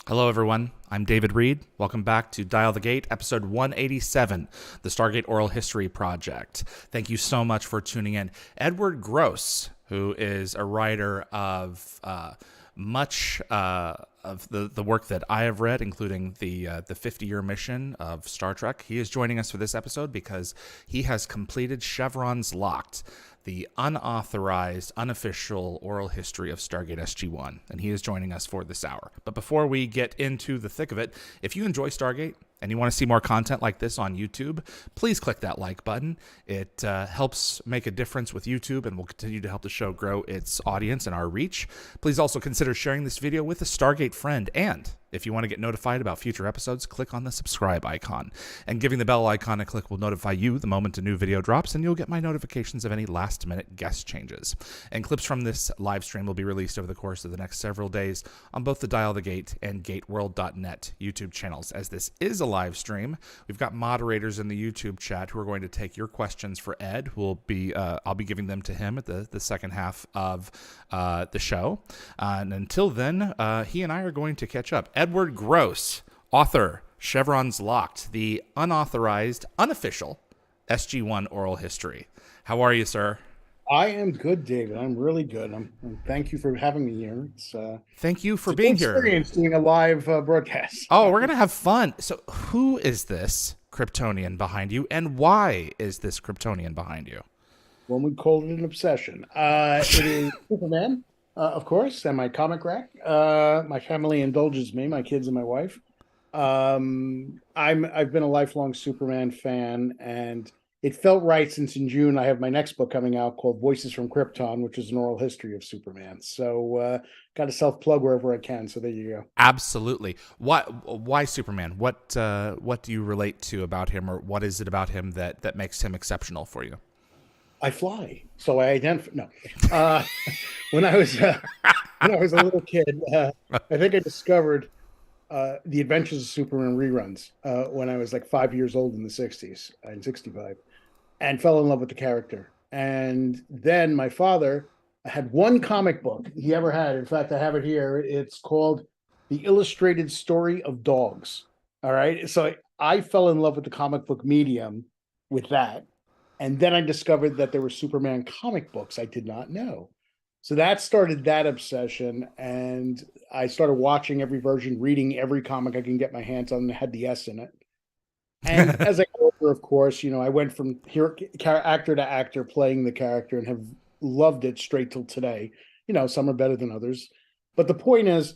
Hello, everyone. I'm David Reed. Welcome back to Dial the Gate, episode 187, the Stargate Oral History Project. Thank you so much for tuning in. Edward Gross, who is a writer of much of the work that I have read, including the 50-year mission of Star Trek, he is joining us for this episode because he has completed Chevrons Locked, the unauthorized, unofficial oral history of Stargate SG-1, and he is joining us for this hour. But before we get into the thick of it, if you enjoy Stargate and you want to see more content like this on YouTube, please click that like button. It helps make a difference with YouTube and will continue to help the show grow its audience and our reach. Please also consider sharing this video with a Stargate friend, and if you want to get notified about future episodes, click on the subscribe icon. And giving the bell icon a click will notify you the moment a new video drops, and you'll get my notifications of any last-minute guest changes. And clips from this live stream will be released over the course of the next several days on both the Dial the Gate and GateWorld.net YouTube channels. As this is a live stream, we've got moderators in the YouTube chat who are going to take your questions for Ed. I'll be giving them to him at the second half of the show. And until then, he and I are going to catch up. Edward Gross, author, Chevrons Locked, the unauthorized, unofficial SG-1 oral history. How are you, sir? I am good, David. I'm really good. Thank you for having me here. Thank you for being here. Experience doing a live broadcast. Oh, we're gonna have fun. So, who is this Kryptonian behind you, and why is this Kryptonian behind you? One would call it an obsession. It is Superman. Of course, and my comic rack. My family indulges me, my kids and my wife. I've been a lifelong Superman fan, and it felt right since in June I have my next book coming out called Voices from Krypton, which is an oral history of Superman. So got to self-plug wherever I can. So there you go. Absolutely. Why Superman? What do you relate to about him, or what is it about him that makes him exceptional for you? I fly, so I identify. No, when I was a little kid, I think I discovered the Adventures of Superman reruns when I was like 5 years old in the '60s, in '65, and fell in love with the character. And then my father had one comic book he ever had. In fact, I have it here. It's called The Illustrated Story of Dogs. All right, so I fell in love with the comic book medium with that. And then I discovered that there were Superman comic books I did not know. So that started that obsession. And I started watching every version, reading every comic I can get my hands on that had the S in it. And as I got older, of course, I went from actor to actor playing the character and have loved it straight till today. Some are better than others. But the point is,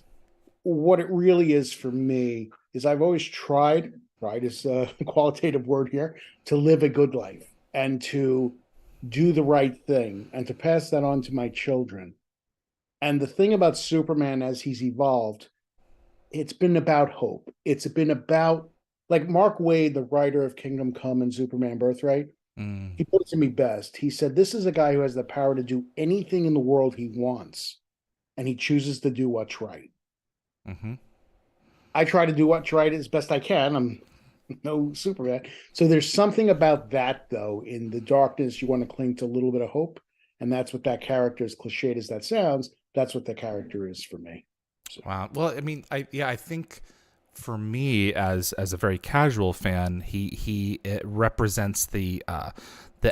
what it really is for me is I've always tried is a qualitative word here, to live a good life and to do the right thing and to pass that on to my children. And the thing about Superman as he's evolved, it's been about hope. It's been about, like Mark Waid, the writer of Kingdom Come and Superman Birthright, he put it to me best. He said, this is a guy who has the power to do anything in the world he wants, and he chooses to do what's right. Mm-hmm. I try to do what's right as best I can. I'm no Superman. So there's something about that, though. In the darkness, you want to cling to a little bit of hope. And that's what that character, as cliched as that sounds, that's what the character is for me. So. Wow. Well, I mean, I think for me as a very casual fan, it represents the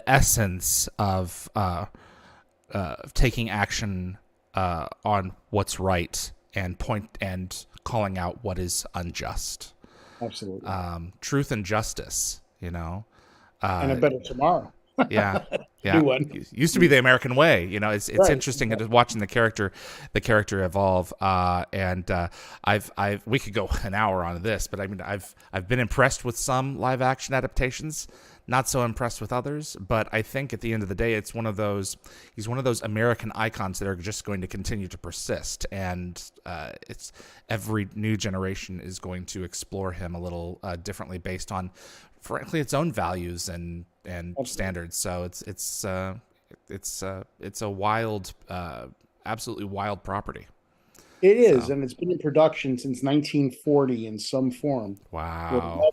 essence of taking action on what's right and calling out what is unjust. Absolutely. Truth and justice, and a better tomorrow. Yeah. It used to be the American way. It's right. Interesting watching the character evolve. We could go an hour on this, but I mean, I've been impressed with some live action adaptations, not so impressed with others. But I think at the end of the day, he's one of those American icons that are just going to continue to persist. And it's every new generation is going to explore him a little differently based on, frankly, its own values and standards. So it's a wild, absolutely wild property. It is, and it's been in production since 1940 in some form. Wow.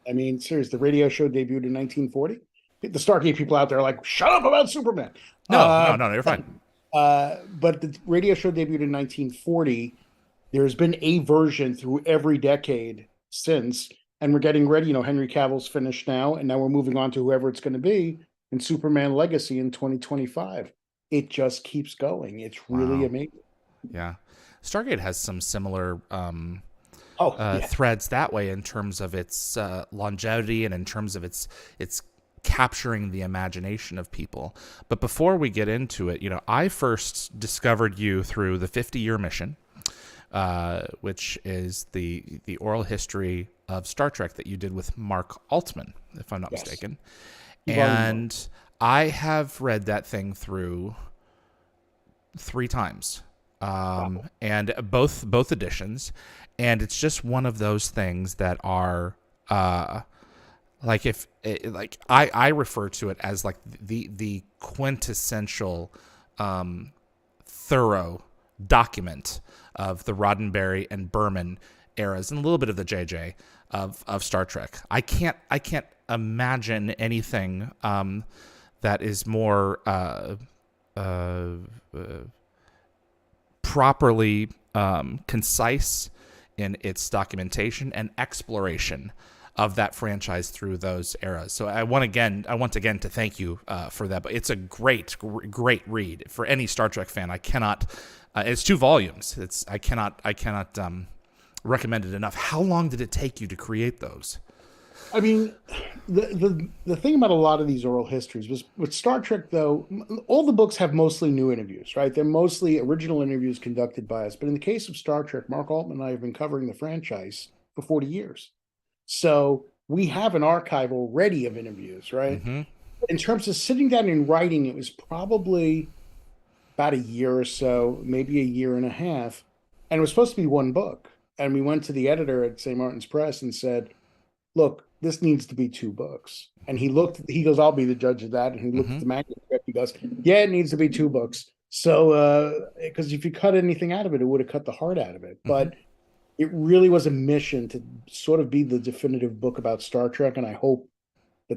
I mean, seriously, the radio show debuted in 1940. The Stargate people out there are like, shut up about Superman. No, you're fine. But the radio show debuted in 1940, There's been a version through every decade since, and we're getting ready. Henry Cavill's finished now, and now we're moving on to whoever it's going to be in Superman Legacy in 2025. It just keeps going. It's really Wow. amazing. Yeah. Stargate has some similar Oh, yeah. threads that way in terms of its longevity and in terms of its capturing the imagination of people. But before we get into it, I first discovered you through the 50-year mission, which is the oral history of Star Trek that you did with Mark Altman, if I'm not Yes. mistaken. You've already known. And I have read that thing through 3 times, Wow. and both editions, and it's just one of those things that are like if like I refer to it as like the quintessential thorough document of the Roddenberry and Berman eras and a little bit of the JJ of Star Trek. I can't imagine anything that is more properly concise in its documentation and exploration of that franchise through those eras. So I want again to thank you for that. But it's a great read for any Star Trek fan. I cannot. It's 2 volumes. I cannot recommend it enough. How long did it take you to create those? I mean, the thing about a lot of these oral histories was with Star Trek, though, all the books have mostly new interviews, right? They're mostly original interviews conducted by us. But in the case of Star Trek, Mark Altman and I have been covering the franchise for 40 years. So we have an archive already of interviews, right? Mm-hmm. In terms of sitting down and writing, it was probably about a year or so, maybe a year and a half. And it was supposed to be one book. And we went to the editor at St. Martin's Press and said, look, this needs to be 2 books. And he goes, I'll be the judge of that. And he looked Mm-hmm. at the manuscript. He goes, yeah, it needs to be 2 books. So, because if you cut anything out of it, it would have cut the heart out of it. Mm-hmm. But it really was a mission to sort of be the definitive book about Star Trek. And I hope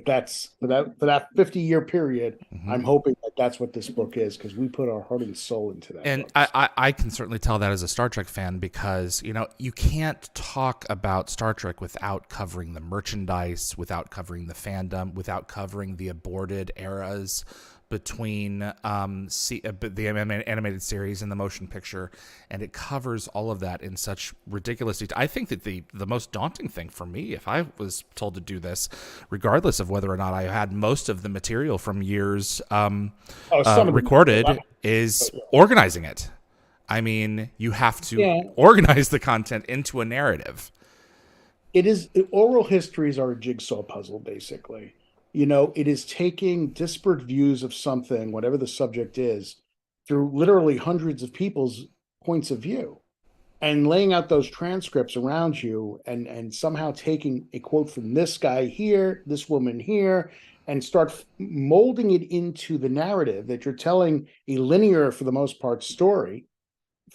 that's for that 50-year period. Mm-hmm. I'm hoping that that's what this book is, because we put our heart and soul into that. And book. I can certainly tell that as a Star Trek fan, because you can't talk about Star Trek without covering the merchandise, without covering the fandom, without covering the aborted eras between the animated series and the motion picture, and it covers all of that in such ridiculous detail. I think that the most daunting thing for me, if I was told to do this, regardless of whether or not I had most of the material from years recorded, is organizing it. I mean, you have to organize the content into a narrative. Oral histories are a jigsaw puzzle, basically. It is taking disparate views of something, whatever the subject is, through literally hundreds of people's points of view, and laying out those transcripts around you, and somehow taking a quote from this guy here, this woman here, and start molding it into the narrative that you're telling a linear, for the most part, story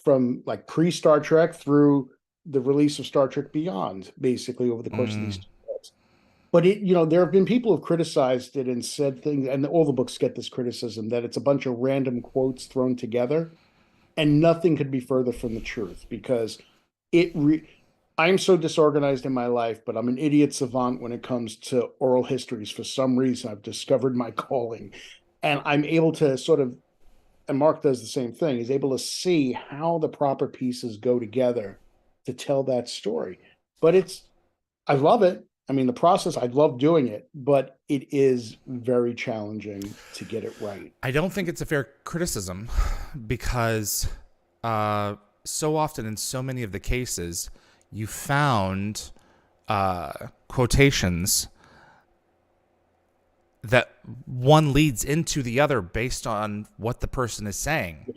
from like pre-Star Trek through the release of Star Trek Beyond, basically over the course of these 2 books. But there have been people who've criticized it and said things, and all the books get this criticism, that it's a bunch of random quotes thrown together, and nothing could be further from the truth, because I'm so disorganized in my life, but I'm an idiot savant when it comes to oral histories. For some reason, I've discovered my calling, and I'm able to sort of, and Mark does the same thing, he's able to see how the proper pieces go together to tell that story. But I love it. I mean, the process, I love doing it, but it is very challenging to get it right. I don't think it's a fair criticism, because so often in so many of the cases, you found quotations that one leads into the other based on what the person is saying.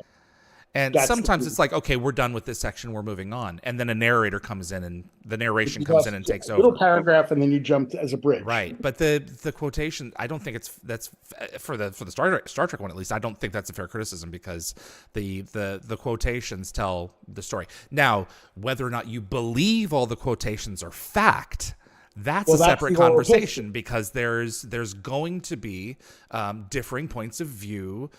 And sometimes it's like, okay, we're done with this section, we're moving on. And then a narrator comes in, and the narration comes in and takes over. Little paragraph, and then you jump as a bridge. Right. But the quotation, I don't think that's for the Star Trek one, at least, I don't think that's a fair criticism, because the quotations tell the story. Now, whether or not you believe all the quotations are fact, That's Well, a that's separate the oral conversation because there's going to be differing points of view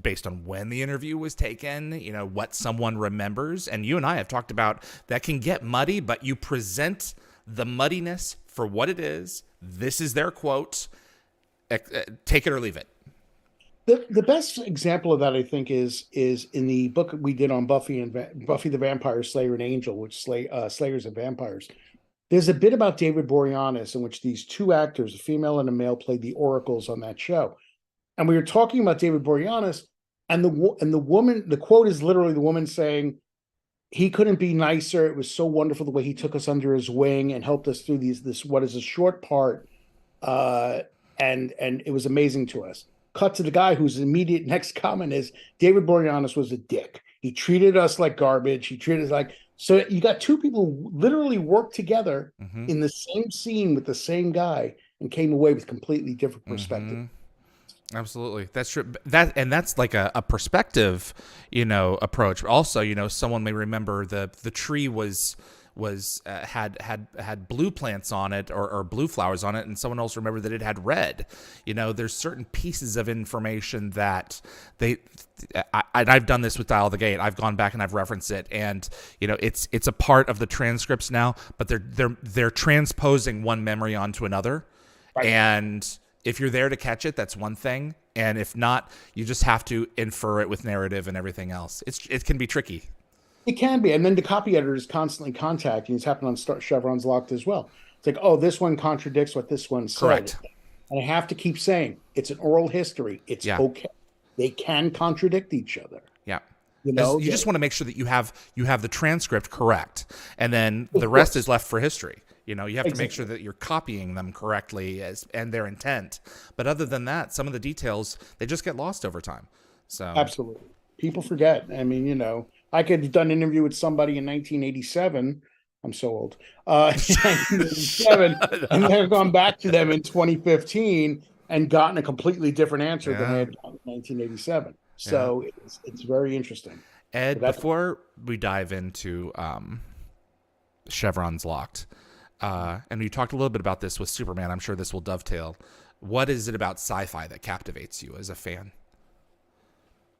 based on when the interview was taken, you know, what someone remembers. And you and I have talked about that can get muddy, but you present the muddiness for what it is. This is their quote. Take it or leave it. The best example of that, I think, is in the book we did on Buffy the Vampire Slayer and Angel, which Slayers and Vampires. There's a bit about David Boreanaz in which these two actors, a female and a male, played the oracles on that show. And we were talking about David Boreanaz, and the woman, the quote is literally the woman saying, "He couldn't be nicer. It was so wonderful the way he took us under his wing and helped us through this what is a short part, and it was amazing to us." Cut to the guy whose immediate next comment is, "David Boreanaz was a dick. He treated us like garbage. He treated us like..." So you got two people who literally worked together in the same scene with the same guy and came away with completely different perspective. Absolutely. That's true. That's like a perspective, you know, approach. Also, you know, someone may remember the tree had blue plants on it or blue flowers on it, and someone else remembered that it had red. You know, there's certain pieces of information that I've done this with Dial the Gate. I've gone back and I've referenced it, and you know, it's a part of the transcripts now, but they're transposing one memory onto another. Right. And if you're there to catch it, that's one thing, and if not, you just have to infer it with narrative and everything else. It can be tricky. It can be. And then the copy editor is constantly contacting. It's happened on Chevron's Locked as well. It's like, oh, this one contradicts what this one said. Correct. And I have to keep saying, it's an oral history. It's okay. They can contradict each other. Yeah. You know, you just want to make sure that you have the transcript correct. And then the rest is left for history. You know, you have to make sure that you're copying them correctly and their intent. But other than that, some of the details, they just get lost over time. So absolutely. People forget. I mean, you know, I could have done an interview with somebody in 1987. I'm so old. 1987, and then I've gone back to them in 2015 and gotten a completely different answer than I had in 1987. So it's very interesting. Ed, before we dive into Chevron's Locked, and you talked a little bit about this with Superman, I'm sure this will dovetail. What is it about sci-fi that captivates you as a fan?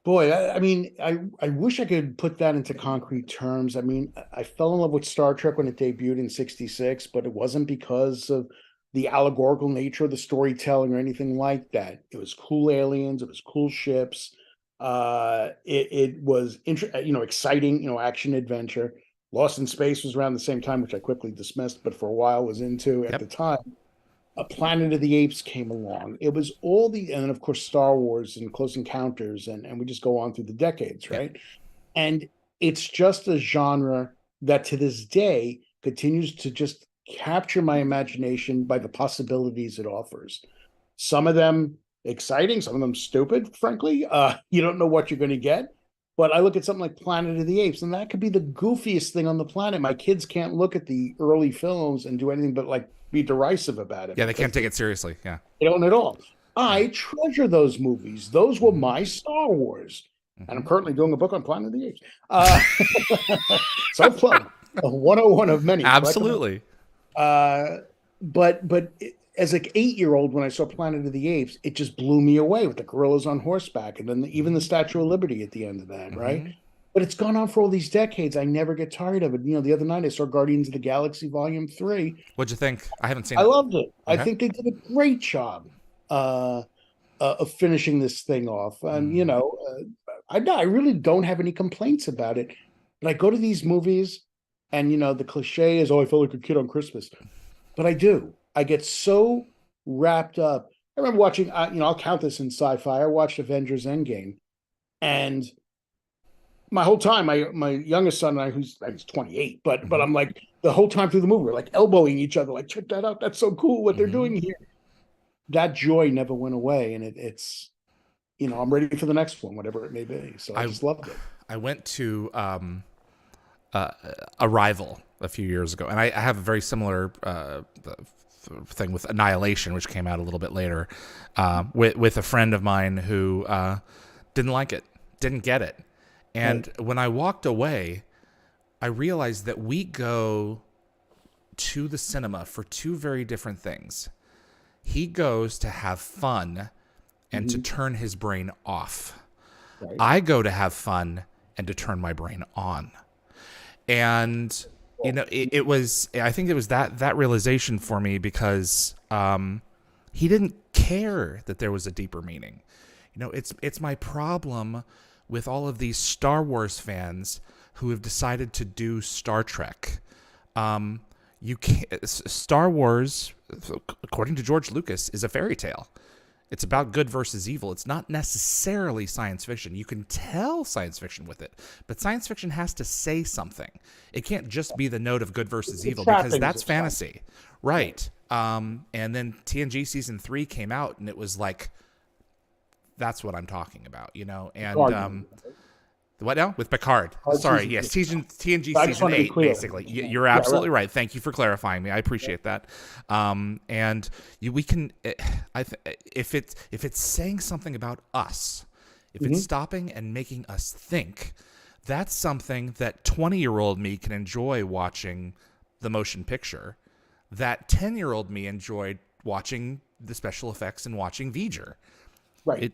Boy, I mean, I wish I could put that into concrete terms. I mean, I fell in love with Star Trek when it debuted in '66, but it wasn't because of the allegorical nature of the storytelling or anything like that. It was cool aliens. It was cool ships. It was, exciting, action adventure. Lost in Space was around the same time, which I quickly dismissed, but for a while was into at the time. A Planet of the Apes came along. It was all and then of course Star Wars and Close Encounters, and we just go on through the decades, right? Yep. And it's just a genre that to this day continues to just capture my imagination by the possibilities it offers. Some of them exciting, some of them stupid, frankly. You don't know what you're going to get. But I look at something like Planet of the Apes, and that could be the goofiest thing on the planet. My kids can't look at the early films and do anything but like be derisive about it. Yeah, they can't take it seriously. Yeah, they don't at all. I treasure those movies. Those were my Star Wars, and I'm currently doing a book on Planet of the Apes. So plug 101 of many. Absolutely. But as an 8-year-old, when I saw Planet of the Apes, it just blew me away with the gorillas on horseback, and then even the Statue of Liberty at the end of that, right? But it's gone on for all these decades. I never get tired of it. You know, the other night I saw Guardians of the Galaxy Volume 3. What'd you think? I haven't seen it. I loved it. Okay. I think they did a great job of finishing this thing off. And, I really don't have any complaints about it. But I go to these movies and, the cliche is, oh, I felt like a kid on Christmas. But I do. I get so wrapped up. I remember watching, I'll count this in sci-fi. I watched Avengers Endgame. And my whole time, my youngest son and I, he's 28, but I'm like, the whole time through the movie, we're like elbowing each other, like, check that out. That's so cool what they're doing here. That joy never went away. And it's, I'm ready for the next one, whatever it may be. So I just loved it. I went to Arrival a few years ago, and I have a very similar thing with Annihilation, which came out a little bit later, with a friend of mine who didn't like it, didn't get it. And when I walked away, I realized that we go to the cinema for two very different things. He goes to have fun and to turn his brain off. Right. I go to have fun and to turn my brain on. And you know, it was, I think it was that realization for me, because he didn't care that there was a deeper meaning. You know, it's my problem with all of these Star Wars fans who have decided to do Star Trek. You can't, Star Wars, according to George Lucas, is a fairy tale. It's about good versus evil. It's not necessarily science fiction. You can tell science fiction with it, but science fiction has to say something. It can't just be the note of good versus evil, because that's fantasy. Right. And then TNG season 3 came out, and it was like, that's what I'm talking about, you know? And what now? With Picard. Sorry, yes, TNG season 8, basically. You're absolutely right. Thank you for clarifying me. I appreciate that. And we can, if it's saying something about us, if it's stopping and making us think, that's something that 20-year-old me can enjoy watching the motion picture, that 10-year-old me enjoyed watching the special effects and watching V'ger. Right.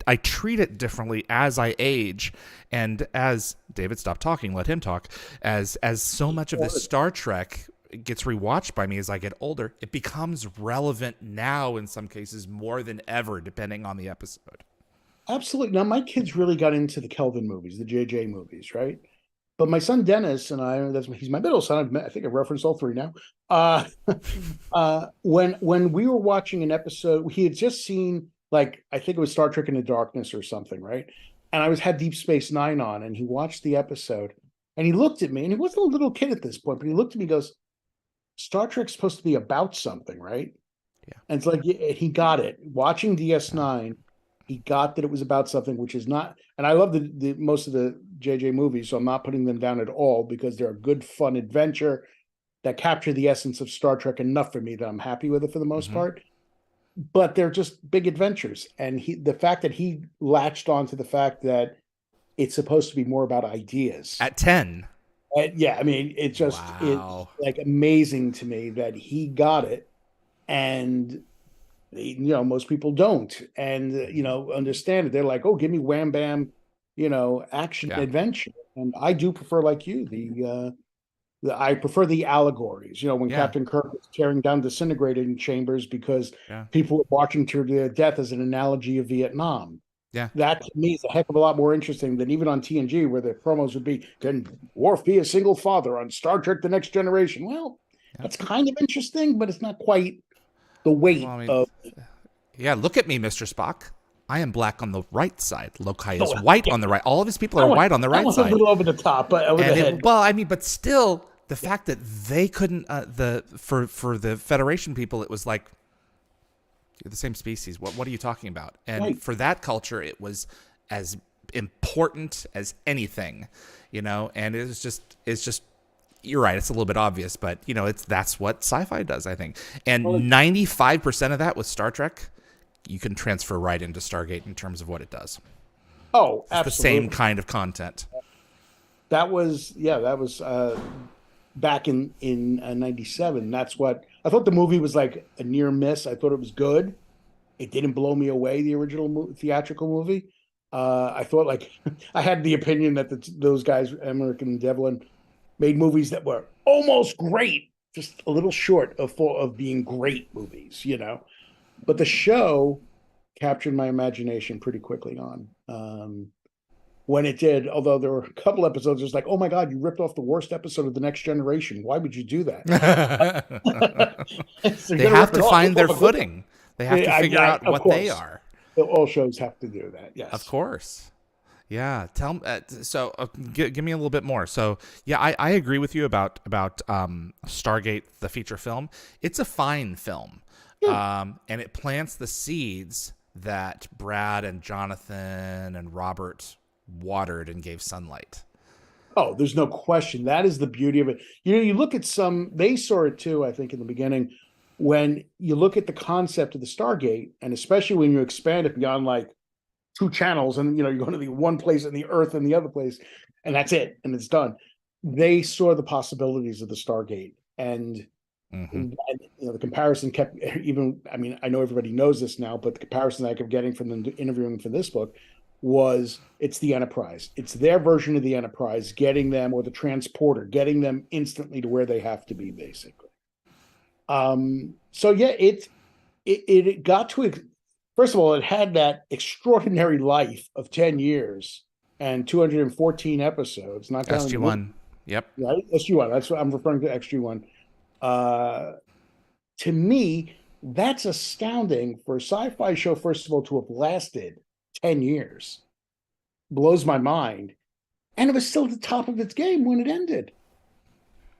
I treat it differently as I age, and as David, stop talking, let him talk. As so much of this Star Trek gets rewatched by me as I get older, it becomes relevant now in some cases more than ever, depending on the episode. Absolutely. Now, my kids really got into the Kelvin movies, the JJ movies, right? But my son Dennis and he's my middle son. I think I've referenced all three now. When we were watching an episode, he had just seen, like, I think it was Star Trek Into Darkness or something, right? And I had Deep Space Nine on, and he watched the episode, and he looked at me, and he wasn't a little kid at this point, but he looked at me and goes, Star Trek's supposed to be about something, right? Yeah. And it's like, he got it. Watching DS9, he got that it was about something, which is not, and I love the most of the JJ movies, so I'm not putting them down at all, because they're a good, fun adventure that capture the essence of Star Trek enough for me that I'm happy with it for the most part. But they're just big adventures. And the fact that he latched on to the fact that it's supposed to be more about ideas. At 10. Yeah, I mean, it's like amazing to me that he got it. And, you know, most people don't. And, you know, understand it. They're like, oh, give me wham, bam, you know, action adventure. And I do prefer, like you, I prefer the allegories, you know, when Captain Kirk was tearing down disintegrating chambers because people were watching to their death as an analogy of Vietnam. Yeah. That to me is a heck of a lot more interesting than even on TNG, where the promos would be, can Worf be a single father on Star Trek The Next Generation? Well, that's kind of interesting, but it's not quite the weight of. Yeah, look at me, Mr. Spock. I am black on the right side. Lokai is white on the right. All of his people are white on the right side. A little over the top, but over the head. Well, I mean, but still, the fact that they couldn't, for the Federation people, it was like, you're the same species. What are you talking about? And for that culture, it was as important as anything, you know. And it's just. You're right. It's a little bit obvious, but you know, that's what sci-fi does, I think. And 95% of that with Star Trek, you can transfer right into Stargate in terms of what it does. Oh, it's absolutely. The same kind of content. That was back in 97. That's what I thought. The movie was like a near miss. I thought it was good. It didn't blow me away, the original theatrical movie. I thought, like, I had the opinion that those guys, Emmerich and Devlin, made movies that were almost great, just a little short of being great movies, you know. But the show captured my imagination pretty quickly on. When it did, although there were a couple episodes, it was like, oh my God, you ripped off the worst episode of The Next Generation. Why would you do that? They have to find their footing. They have to figure out what they are. All shows have to do that, yes. Of course. Yeah. Give me a little bit more. So yeah, I agree with you about Stargate, the feature film. It's a fine film. And it plants the seeds that Brad and Jonathan and Robert watered and gave sunlight. Oh, there's no question. That is the beauty of it. You know, you look at they saw it too, I think, in the beginning, when you look at the concept of the Stargate, and especially when you expand it beyond like 2 channels, and you know, you're going to the one place in the Earth and the other place, and that's it, and it's done. They saw the possibilities of the Stargate, And, Mm-hmm. and the comparison kept even. I mean, I know everybody knows this now, but the comparison I kept getting from them interviewing for this book was it's the Enterprise. It's their version of the Enterprise, getting them, or the transporter, getting them instantly to where they have to be, basically. So yeah, it got to, first of all, it had that extraordinary life of 10 years and 214 episodes, not counting SG-1. Yep. right? SG-1. That's what I'm referring to, SG-1. Uh, to me, that's astounding for a sci-fi show, first of all, to have lasted 10 years. Blows my mind. And it was still at the top of its game when it ended.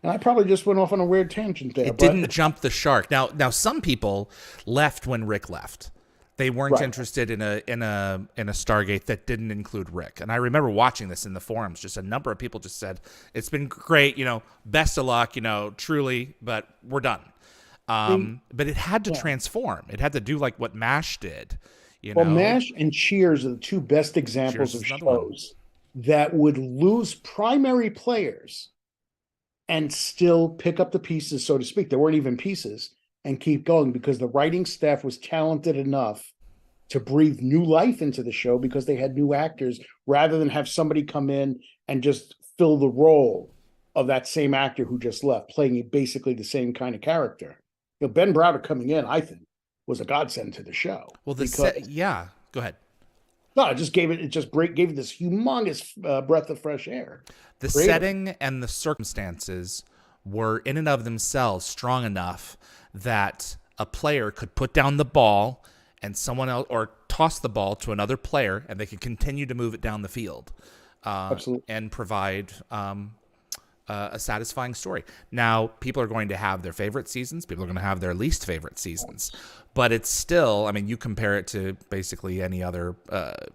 And I probably just went off on a weird tangent there. It didn't jump the shark. Now some people left when Rick left. They weren't interested in a Stargate that didn't include Rick. And I remember watching this in the forums. Just a number of people just said, "It's been great, best of luck, truly, but we're done." But it had to transform. It had to do like what MASH did. Well, MASH and Cheers are the two best examples of shows that would lose primary players and still pick up the pieces, so to speak. They weren't even pieces, and keep going because the writing staff was talented enough to breathe new life into the show because they had new actors rather than have somebody come in and just fill the role of that same actor who just left, playing basically the same kind of character. Ben Browder coming in, I think, was a godsend to the show. Well, go ahead. No, it just gave it this humongous breath of fresh air. The setting and the circumstances were in and of themselves strong enough that a player could put down the ball and someone else, or toss the ball to another player, and they could continue to move it down the field, and provide a satisfying story. Now, people are going to have their favorite seasons. People are going to have their least favorite seasons. But it's still, I mean, you compare it to basically any other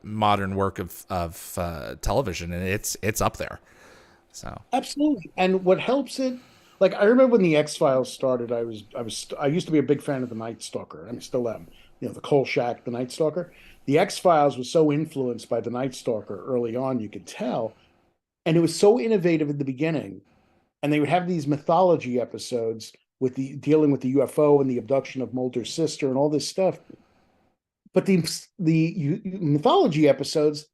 modern work of television, and it's up there. So absolutely. And what helps it, like I remember when the X-Files started, I used to be a big fan of the Night Stalker. I mean, still am. The Kolchak, the Night Stalker. The X-Files was so influenced by the Night Stalker early on, you could tell. And it was so innovative in the beginning. And they would have these mythology episodes with dealing with the UFO and the abduction of Mulder's sister and all this stuff. But the mythology episodes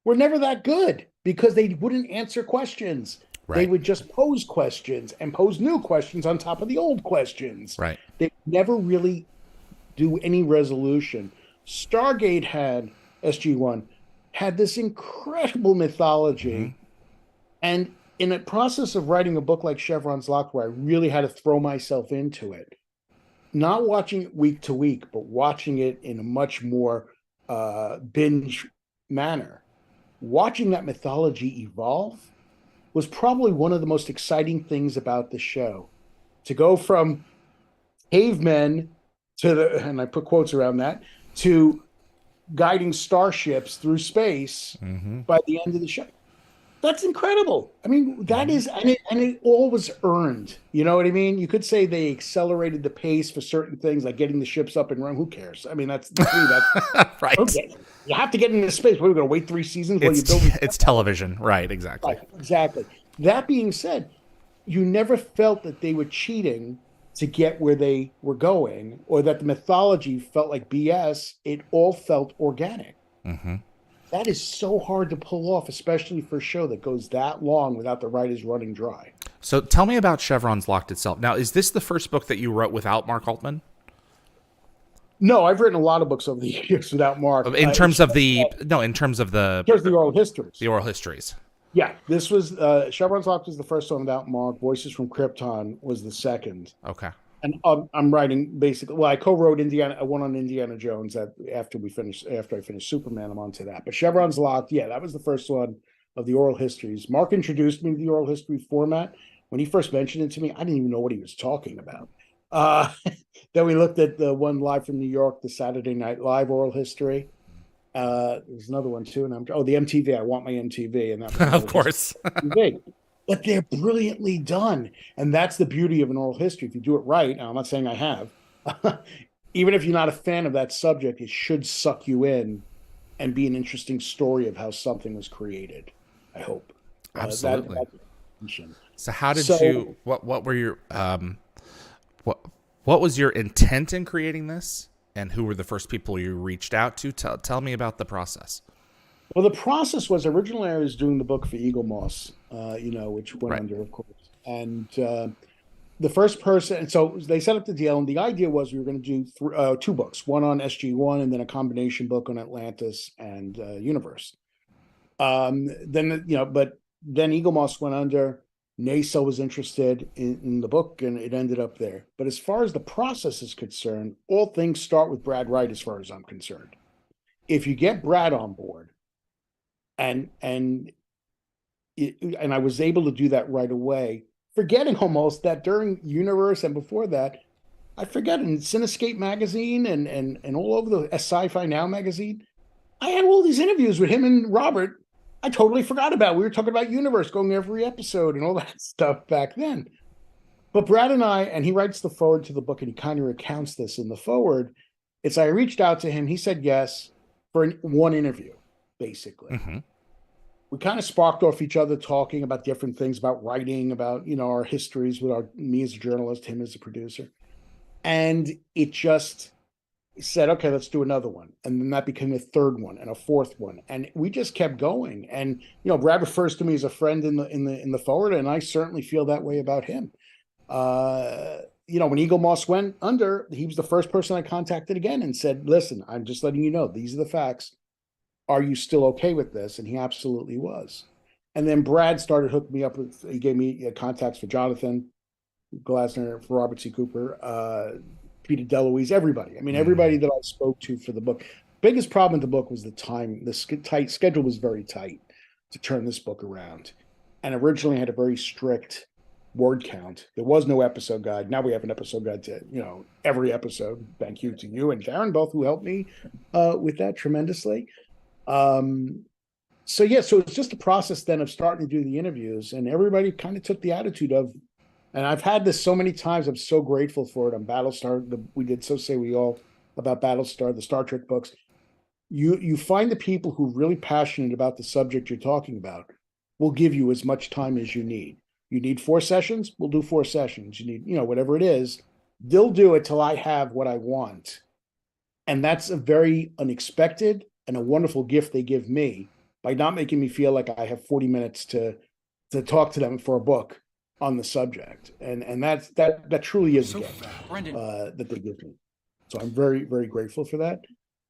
were never that good because they wouldn't answer questions. Right. They would just pose questions and pose new questions on top of the old questions. Right. They never really do any resolution. Stargate SG-1 had this incredible mythology. Mm-hmm. And in a process of writing a book like Chevron's Locked, where I really had to throw myself into it, not watching it week to week, but watching it in a much more binge manner, watching that mythology evolve was probably one of the most exciting things about the show. To go from cavemen and I put quotes around that, to guiding starships through space by the end of the show. That's incredible. I mean, that is, and it all was earned. You know what I mean? You could say they accelerated the pace for certain things, like getting the ships up and running. Who cares? I mean, that's right. Okay. You have to get into space. We're going to wait 3 seasons while you build. It's television, right? Exactly. Right, exactly. That being said, you never felt that they were cheating to get where they were going, or that the mythology felt like BS. It all felt organic. Mm-hmm. That is so hard to pull off, especially for a show that goes that long without the writers running dry. So tell me about Chevron's Locked itself. Now, is this the first book that you wrote without Mark Altman? No, I've written a lot of books over the years without Mark. In terms of the oral histories. The oral histories. Yeah, this was Chevron's Locked was the first one without Mark. Voices from Krypton was the second. Okay. And I'm writing basically. Well, I co-wrote one on Indiana Jones after I finished Superman. I'm onto that. But Chevron's Locked, yeah, that was the first one of the oral histories. Mark introduced me to the oral history format. When he first mentioned it to me, I didn't even know what he was talking about. Then we looked at the one live from New York, the Saturday Night Live oral history. There's another one too, and the MTV. I want my MTV, and that of course. But they're brilliantly done. And that's the beauty of an oral history. If you do it right, now I'm not saying I have, even if you're not a fan of that subject, it should suck you in and be an interesting story of how something was created, I hope. Absolutely. attention. So how did So, you? What were your what what was your intent in creating this, and who were the first people you reached out to? Tell me about the process. well, the process was originally I was doing the book for Eagle Moss, which went Right. under, of course. And the first person, and so they set up the deal, and the idea was we were going to do two books, one on SG1 and then a combination book on Atlantis and Universe. But then Eagle Moss went under. NASA was interested in the book, and it ended up there. But as far as the process is concerned, all things start with Brad Wright, as far as I'm concerned. If you get Brad on board, and I was able to do that right away, forgetting almost that during Universe and before that, I forget in Cinescape magazine and all over the Sci-Fi Now magazine, I had all these interviews with him and Robert. I totally forgot about. We were talking about Universe, going every episode and all that stuff back then. But Brad and he writes the forward to the book, and he kind of recounts this in the forward. I reached out to him. He said yes for one interview, basically. Mm-hmm. We kind of sparked off each other, talking about different things, about writing, about our histories with me as a journalist, him as a producer, and it just said, okay, let's do another one. And then that became a third one and a fourth one. And we just kept going. And, Brad refers to me as a friend in the forward. And I certainly feel that way about him. When Eagle Moss went under, he was the first person I contacted again and said, listen, I'm just letting you know, these are the facts. Are you still okay with this? And he absolutely was. And then Brad started hooking me up he gave me contacts for Jonathan Glasner, for Robert C. Cooper, Peter DeLuise, everybody. I mean, everybody that I spoke to for the book. Biggest problem with the book was the time. The schedule was very tight to turn this book around. And originally had a very strict word count. There was no episode guide. Now we have an episode guide to, every episode. Thank you to you and Karen, both, who helped me with that tremendously. So it's just a process then of starting to do the interviews, and everybody kind of took the attitude of, and I've had this so many times, I'm so grateful for it on Battlestar. We did So Say We All about Battlestar, the Star Trek books. You find the people who are really passionate about the subject you're talking about will give you as much time as you need. You need 4 sessions, we'll do 4 sessions. You need, whatever it is, they'll do it till I have what I want. And that's a very unexpected and a wonderful gift they give me by not making me feel like I have 40 minutes to talk to them for a book on the subject. And that truly is a gift that they give me. So I'm very, very grateful for that.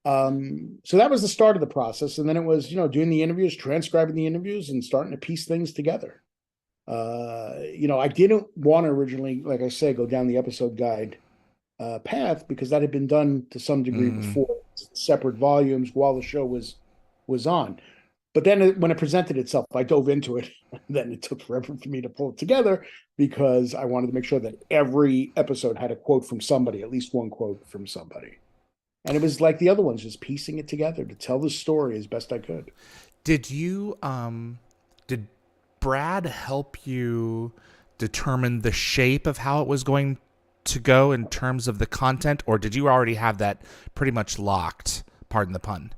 So that was the start of the process. And then it was, doing the interviews, transcribing the interviews, and starting to piece things together. I didn't want to originally, like I say, go down the episode guide path, because that had been done to some degree before, separate volumes while the show was on. But then when it presented itself, I dove into it. Then it took forever for me to pull it together, because I wanted to make sure that every episode had a quote from somebody, at least one quote from somebody. And it was like the other ones, just piecing it together to tell the story as best I could. Did Brad help you determine the shape of how it was going to go in terms of the content, or did you already have that pretty much locked? Pardon the pun.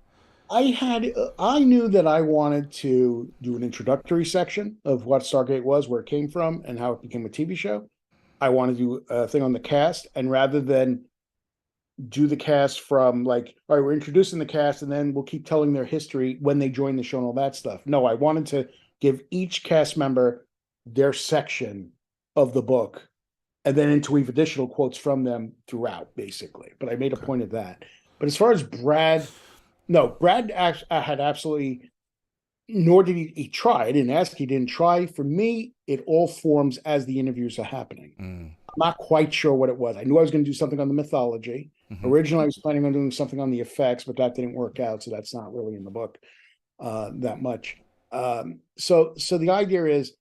I knew that I wanted to do an introductory section of what Stargate was, where it came from, and how it became a TV show. I wanted to do a thing on the cast, and rather than do the cast from like, all right, we're introducing the cast and then we'll keep telling their history when they join the show and all that stuff. No, I wanted to give each cast member their section of the book, and then interweave additional quotes from them throughout, basically. But I made a point of that. But as far as Brad, no, Brad had absolutely, nor did he try. I didn't ask, he didn't try. For me, it all forms as the interviews are happening. I'm not quite sure what it was. I knew I was going to do something on the mythology. Originally, I was planning on doing something on the effects, but that didn't work out. So that's not really in the book that much. So the idea is,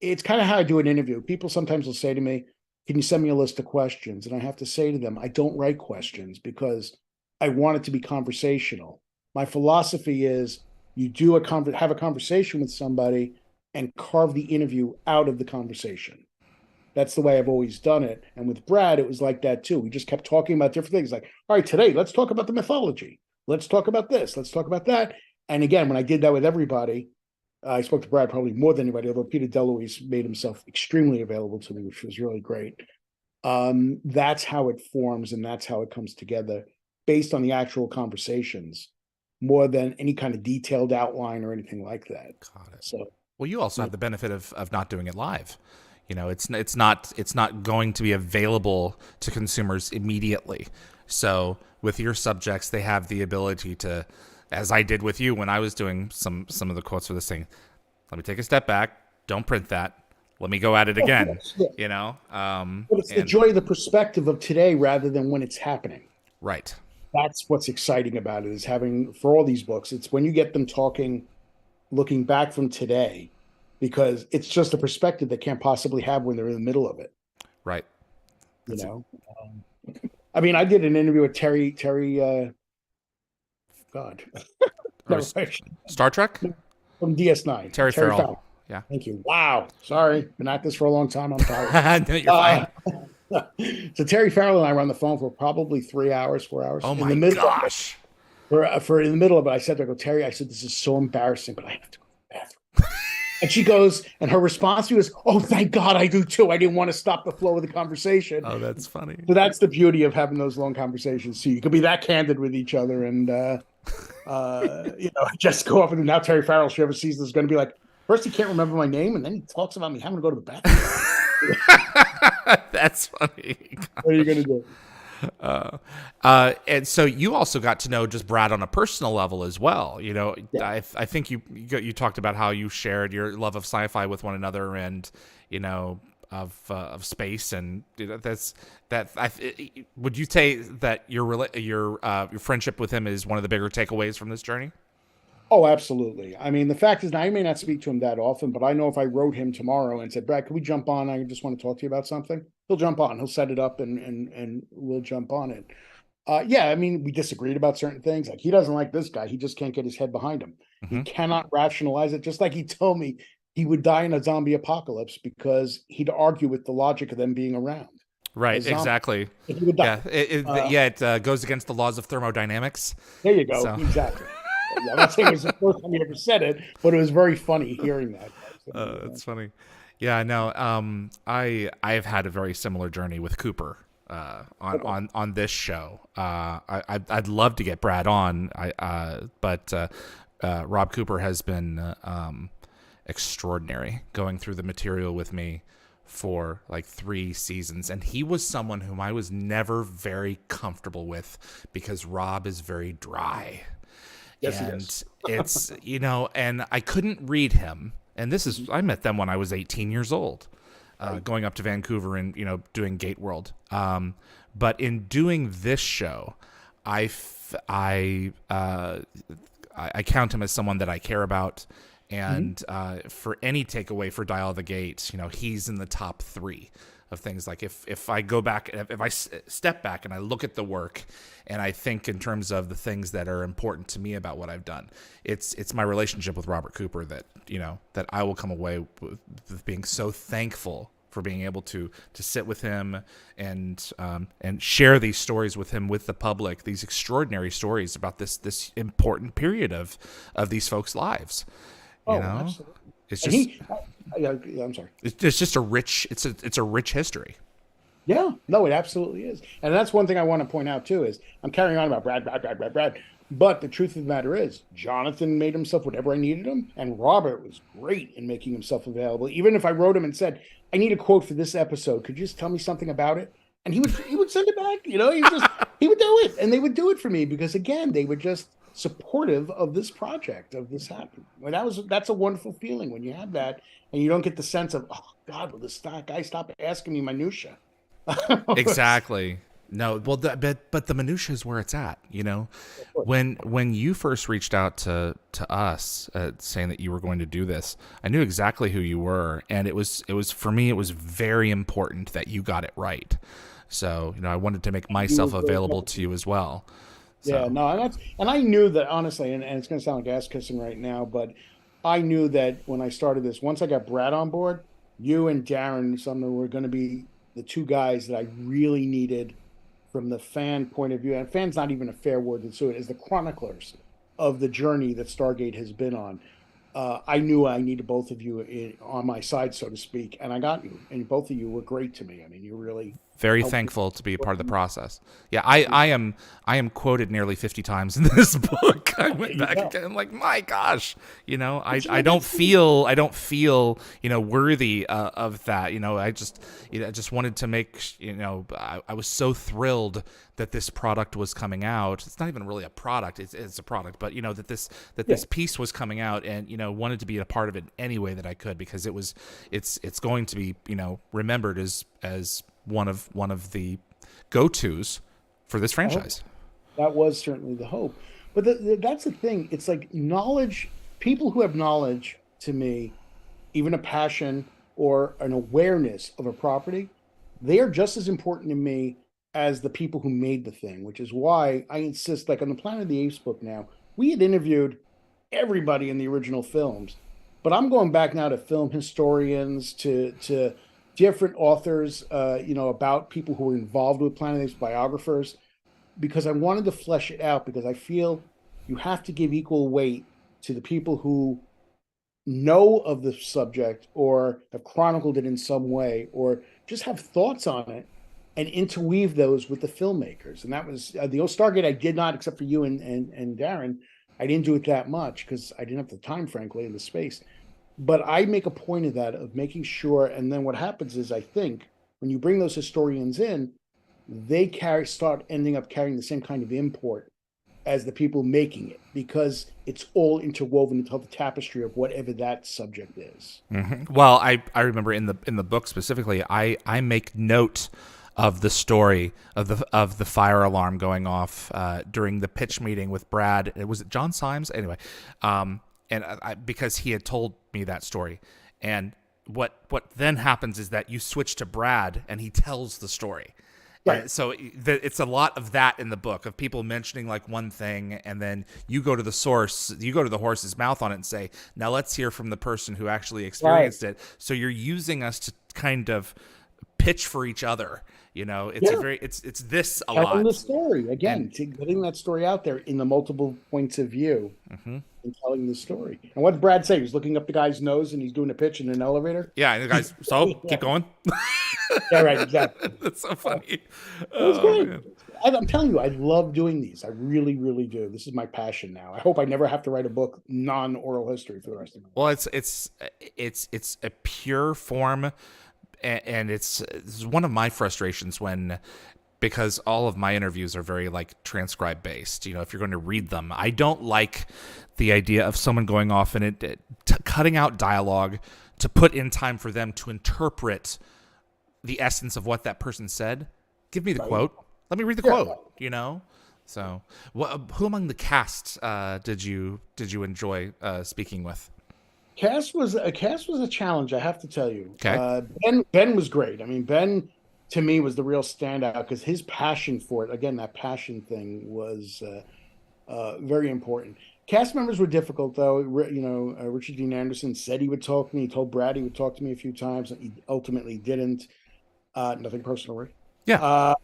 it's kind of how I do an interview. People sometimes will say to me, can you send me a list of questions? And I have to say to them, I don't write questions because I want it to be conversational. My philosophy is, you do have a conversation with somebody and carve the interview out of the conversation. That's the way I've always done it. And with Brad, it was like that too. We just kept talking about different things. Like, all right, today, let's talk about the mythology. Let's talk about this. Let's talk about that. And again, when I did that with everybody, I spoke to Brad probably more than anybody, although Peter DeLuise made himself extremely available to me, which was really great. That's how it forms and that's how it comes together based on the actual conversations more than any kind of detailed outline or anything like that. Got it. So, Well, you also yeah. have the benefit of not doing it live. It's not going to be available to consumers immediately. So with your subjects, they have the ability to, as I did with you when I was doing some of the quotes for this thing. Let me take a step back. Don't print that. Let me go at it Of again. course, yeah. But it's the And joy of the perspective of today rather than when it's happening. right, That's what's exciting about it is having for all these books. It's when you get them talking, looking back from today, because it's just a perspective they can't possibly have when they're in the middle of it. right. You That's it. know, I mean, I did an interview with Terry. God, Or never mind. Star Trek. From DS9. Terry Terry Farrell. Farrell. Yeah. Thank you. Wow. Sorry, been at this for a long time. I'm tired. No, you're fine. So Terry Farrell and I were on the phone for probably 3 hours, 4 hours. Oh In my the middle of it, gosh. for in the middle of it, I said to her, "Go, Terry." I said, "This is so embarrassing, but I have to go to the bathroom." And she goes, and her response to me was, "Oh, thank God, I do too. I didn't want to stop the flow of the conversation." Oh, that's funny. So that's the beauty of having those long conversations. So you can be that candid with each other, and just go up and now Terry Farrell, if she ever sees this, is going to be like, first he can't remember my name, and then he talks about me having to go to the bathroom. That's funny. What are you going to do? And so you also got to know just Brad on a personal level as well. Yeah. I think you talked about how you shared your love of sci-fi with one another, and of space, and would you say that your friendship with him is one of the bigger takeaways from this journey? Oh, absolutely. I mean, the fact is, I may not speak to him that often, but I know if I wrote him tomorrow and said, "Brad, can we jump on? I just want to talk to you about something," he'll jump on. He'll set it up, and we'll jump on it. Yeah, I mean, we disagreed about certain things. Like he doesn't like this guy. He just can't get his head behind him. He Hmm. cannot rationalize it. Just like he told me he would die in a zombie apocalypse because he'd argue with the logic of them being around Right, as zombies. exactly. He would die. Yeah, it goes against the laws of thermodynamics. There you go. So Exactly. Yeah, I'm not saying it was the first time he ever said it, but it was very funny hearing that. it's funny. Yeah, no. I've had a very similar journey with Cooper on this show. I'd love to get Brad on. But Rob Cooper has been extraordinary going through the material with me for like 3 seasons, and he was someone whom I was never very comfortable with because Rob is very dry. Yes, he And is. it's and I couldn't read him, and I met them when I was 18 years old, going up to Vancouver and doing Gate World, but in doing this show, I count him as someone that I care about, and for any takeaway for Dial the Gate, he's in the top 3 of things. Like if I go back, if I step back and I look at the work and I think in terms of the things that are important to me about what I've done, it's my relationship with Robert Cooper that that I will come away with being so thankful for being able to sit with him and share these stories with him, with the public, these extraordinary stories about this important period of these folks' lives. Oh, absolutely. It's And just yeah, I'm sorry. it's just a rich history. Yeah, no, it absolutely is. And that's one thing I want to point out too is I'm carrying on about Brad. But the truth of the matter is, Jonathan made himself whatever I needed him, and Robert was great in making himself available. Even if I wrote him and said, "I need a quote for this episode. Could you just tell me something about it?" And he would send it back. He would do it, and they would do it for me because again, they were just supportive of this project, of this happening. And that's a wonderful feeling when you have that, and you don't get the sense of, "Oh God, will this guy stop asking me minutia?" Exactly. No, well, but the minutia is where it's at. When you first reached out to us, saying that you were going to do this, I knew exactly who you were, and it was for me. It was very important that you got it right. So I wanted to make myself available to you as well. So. Yeah, no, and I knew that honestly, and it's going to sound like ass kissing right now, but I knew that when I started this, once I got Brad on board, you and Darren Sumner were going to be the 2 guys that I really needed from the fan point of view. And fan's not even a fair word to it, as the chroniclers of the journey that Stargate has been on. I knew I needed both of you on my side, so to speak, and I got you. And both of you were great to me. I mean, you really Very helped me. thankful to be a part of the process. Yeah, I am quoted nearly 50 times in this book. I There went you back go. again, like my gosh, But I don't feel worthy of that. I just wanted to make I was so thrilled that this product was coming out. It's not even really a product; it's a product, but that Yeah. this piece was coming out, and wanted to be a part of it any way that I could, because it's going to be remembered as one of the go-tos for this I hope franchise. that was certainly the hope. But that's the thing. It's like knowledge, people who have knowledge to me, even a passion or an awareness of a property, they are just as important to me as the people who made the thing, which is why I insist, like on the Planet of the Apes book now, we had interviewed everybody in the original films, but I'm going back now to film historians, to different authors, about people who were involved with Planet of the Apes, biographers, because I wanted to flesh it out, because I feel you have to give equal weight to the people who know of the subject or have chronicled it in some way or just have thoughts on it, and interweave those with the filmmakers. And that was the old Stargate. I did not, except for you and Darren, I didn't do it that much because I didn't have the time, frankly, in the space. But I make a point of that, of making sure. And then what happens is, I think when you bring those historians in, they start ending up carrying the same kind of import as the people making it, because it's all interwoven into the tapestry of whatever that subject is. Well, I remember in the book specifically, I make note of the story of the fire alarm going off during the pitch meeting with Brad. Was it John Symes? Anyway, and because he had told me that story, and what then happens is that you switch to Brad and he tells the story. Right. So it's a lot of that in the book, of people mentioning like one thing, and then you go to the source, you go to the horse's mouth on it and say, now let's hear from the person who actually experienced it. So you're using us to kind of pitch for each other. It's Yeah. it's this a Telling the lot. story again, And getting that story out there in the multiple points of view and telling the story. And what did Brad say? He was looking up the guy's nose and he's doing a pitch in an elevator. yeah, and the guys, so Yeah. keep going. Yeah, right, exactly. That's so funny. It was Oh great. man. I'm telling you, I love doing these. I really, really do. This is my passion now. I hope I never have to write a book non-oral history for the rest of my Well, life. it's a pure form, and it's one of my frustrations when, because all of my interviews are very like transcribe based. If you're going to read them, I don't like the idea of someone going off and cutting out dialogue to put in time for them to interpret the essence of what that person said. Give me the Right? quote. Let me read the Yeah. quote. So, who among the cast did you enjoy speaking with? Cast was a challenge, I have to tell you. Okay. Ben was great. I mean, Ben to me was the real standout because his passion for it, again, that passion thing was very important. Cast members were difficult, though. Richard Dean Anderson said he would talk to me. He told Brad he would talk to me a few times. He ultimately didn't. Nothing personal, Rick. Yeah.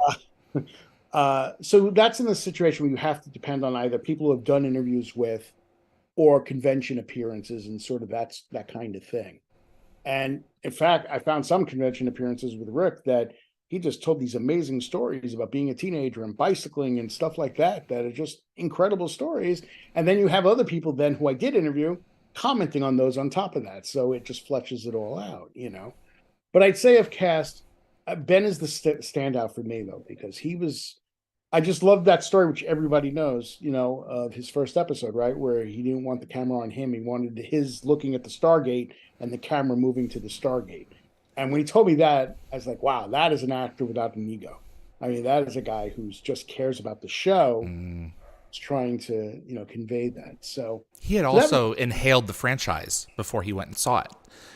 Uh, so that's in the situation where you have to depend on either people who have done interviews with or convention appearances and sort of that kind of thing. And in fact, I found some convention appearances with Rick that he just told these amazing stories about being a teenager and bicycling and stuff like that are just incredible stories. And then you have other people then who I did interview commenting on those on top of that. So it just fleshes it all out. But I'd say of cast, Ben is the standout for me, though, because I just love that story, which everybody knows, of his first episode, right? Where he didn't want the camera on him. He wanted his looking at the Stargate and the camera moving to the Stargate. And when he told me that, I was like, wow, that is an actor without an ego. I mean, that is a guy who's just cares about the show, is trying to, convey that. So He had so that also inhaled the franchise before he went and saw it.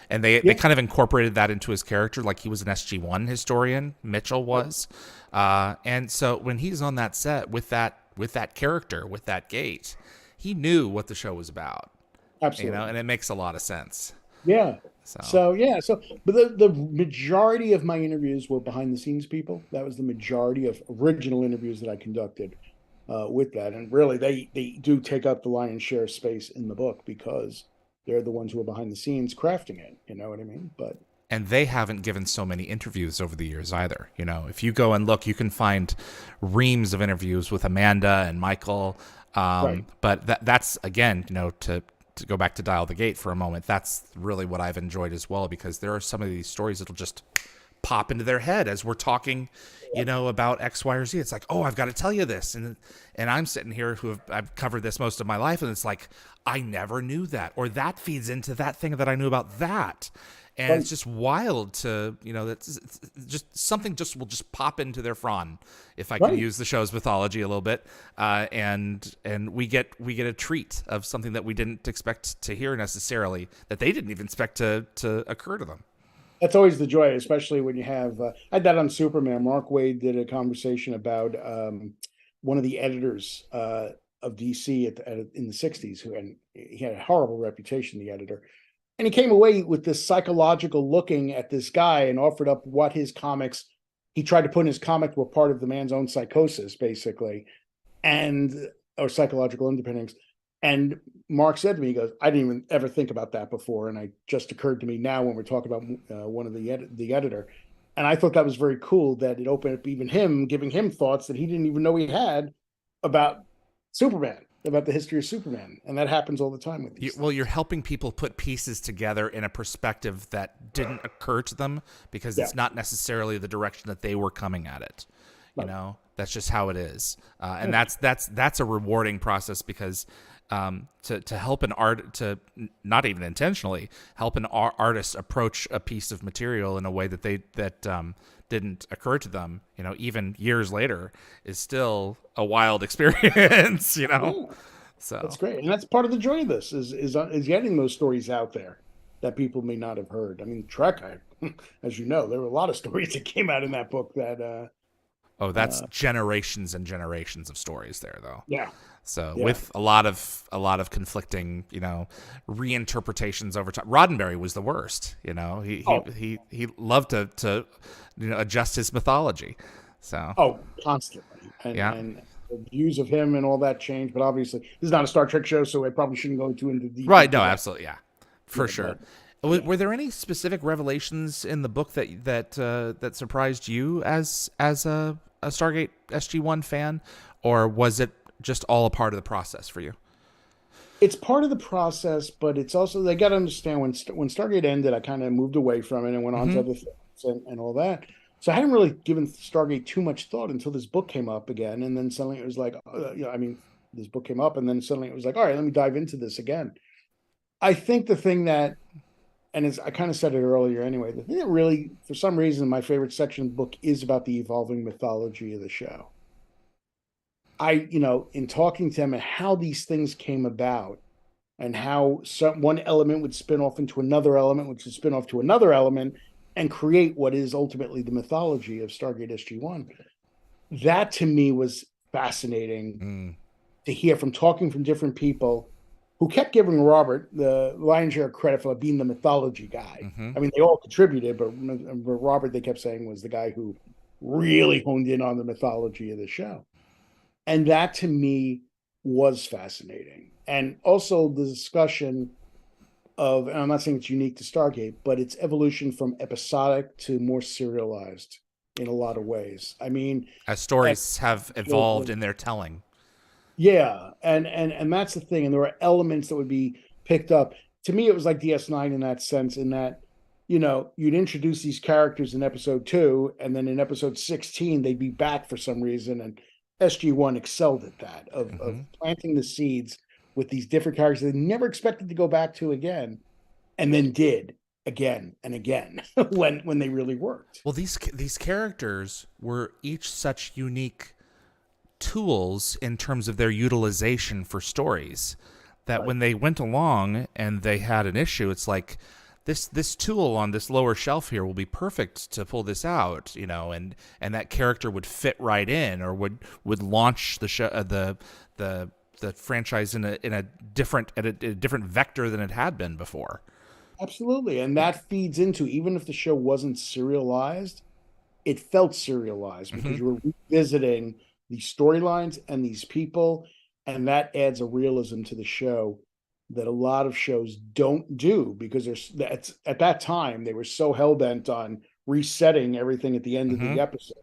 And they kind of incorporated that into his character, like he was an SG-1 historian, Mitchell was. And so when he's on that set with that character, with that gate, he knew what the show was about. absolutely. And it makes a lot of sense. Yeah. So But the majority of my interviews were behind the scenes people. That was the majority of original interviews that I conducted with that. And really, they do take up the lion's share of space in the book because they're the ones who are behind the scenes crafting it. You know what I mean? But and they haven't given so many interviews over the years either. You know, if you go and look, you can find reams of interviews with Amanda and Michael. right, But that's again, you know, to go back to Dial the Gate for a moment, that's really what I've enjoyed as well, because there are some of these stories that'll just pop into their head as we're talking, you know, about X, Y, or Z. It's like, oh, I've got to tell you this, and I'm sitting here I've covered this most of my life, and it's like, I never knew that, or that feeds into that thing that I knew about that. And right, it's just wild to, you know, that's just something just will just pop into their frond, if I can right. use the show's mythology a little bit, and we get a treat of something that we didn't expect to hear necessarily, that they didn't even expect to occur to them. That's always the joy, especially when you have. I had that on Superman. Mark Waid did a conversation about one of the editors of DC in the '60s, who and he had a horrible reputation, the editor, and he came away with this psychological looking at this guy and offered up what his comics he tried to put in his comic were part of the man's own psychosis, basically, and or psychological independence. And Mark said to me, he goes, I didn't even ever think about that before. And it just occurred to me now when we're talking about one of the editor. And I thought that was very cool that it opened up even him, giving him thoughts that he didn't even know he had about Superman, about the history of Superman. And that happens all the time with these Well, things. you're helping people put pieces together in a perspective that didn't occur to them, because Yeah. it's not necessarily the direction that they were coming at it. You Right. know, that's just how it is, and Yeah. that's a rewarding process, because to help an art to not even intentionally help an artist approach a piece of material in a way that didn't occur to them, you know, even years later, is still a wild experience. You know, Yeah. so. That's great. And that's part of the joy of this is getting those stories out there that people may not have heard. I mean, Trek, as you know, there were a lot of stories that came out in that book that Oh, that's generations and generations of stories there, though. yeah, So yeah. with a lot of conflicting, you know, reinterpretations over time. Roddenberry was the worst. You know, Oh, he loved to you know, adjust his mythology. So oh, constantly. yeah, And the views of him and all that changed, but obviously this is not a Star Trek show, so I probably shouldn't go too into deep right. into No, that. absolutely, yeah, for Yeah, sure. but yeah. Were there any specific revelations in the book that surprised you as a Stargate SG-1 fan, or was it just all a part of the process for you? It's part of the process, but it's also they got to understand when Stargate ended, I kind of moved away from it and went on to Mm-hmm. other things and all that. So I hadn't really given Stargate too much thought until this book came up again, and then suddenly it was like, you know, I mean, this book came up, and then suddenly it was like, all right, let me dive into this again. I think the thing that, and as I kind of said it earlier anyway, the thing that really, for some reason, my favorite section of the book is about the evolving mythology of the show. You know, in talking to him and how these things came about and how one element would spin off into another element, which would spin off to another element and create what is ultimately the mythology of Stargate SG-1. That to me was fascinating Mm, to hear from talking from different people who kept giving Robert the lion's share of credit for being the mythology guy. mm-hmm. I mean, they all contributed, but Robert, they kept saying, was the guy who really honed in on the mythology of the show. And that to me was fascinating. And also the discussion of, and I'm not saying it's unique to Stargate, but its evolution from episodic to more serialized in a lot of ways. I mean, As stories have evolved in their telling. yeah, and that's the thing. And there were elements that would be picked up. To me, it was like DS9 in that sense, in that, you know, you'd introduce these characters in episode 2, and then in episode 16, they'd be back for some reason. And SG-1 excelled at that, of Mm-hmm. planting the seeds with these different characters they never expected to go back to again, and then did again and again when they really worked. Well, these characters were each such unique tools in terms of their utilization for stories, that Right. when they went along and they had an issue, it's like, this tool on this lower shelf here will be perfect to pull this out, you know, and that character would fit right in, or would launch the show, the franchise in a different a different vector than it had been before. Absolutely. And that feeds into, even if the show wasn't serialized, it felt serialized Mm-hmm. because you were revisiting these storylines and these people, and that adds a realism to the show that a lot of shows don't do, because that's at that time they were so hell-bent on resetting everything at the end of Mm-hmm. the episode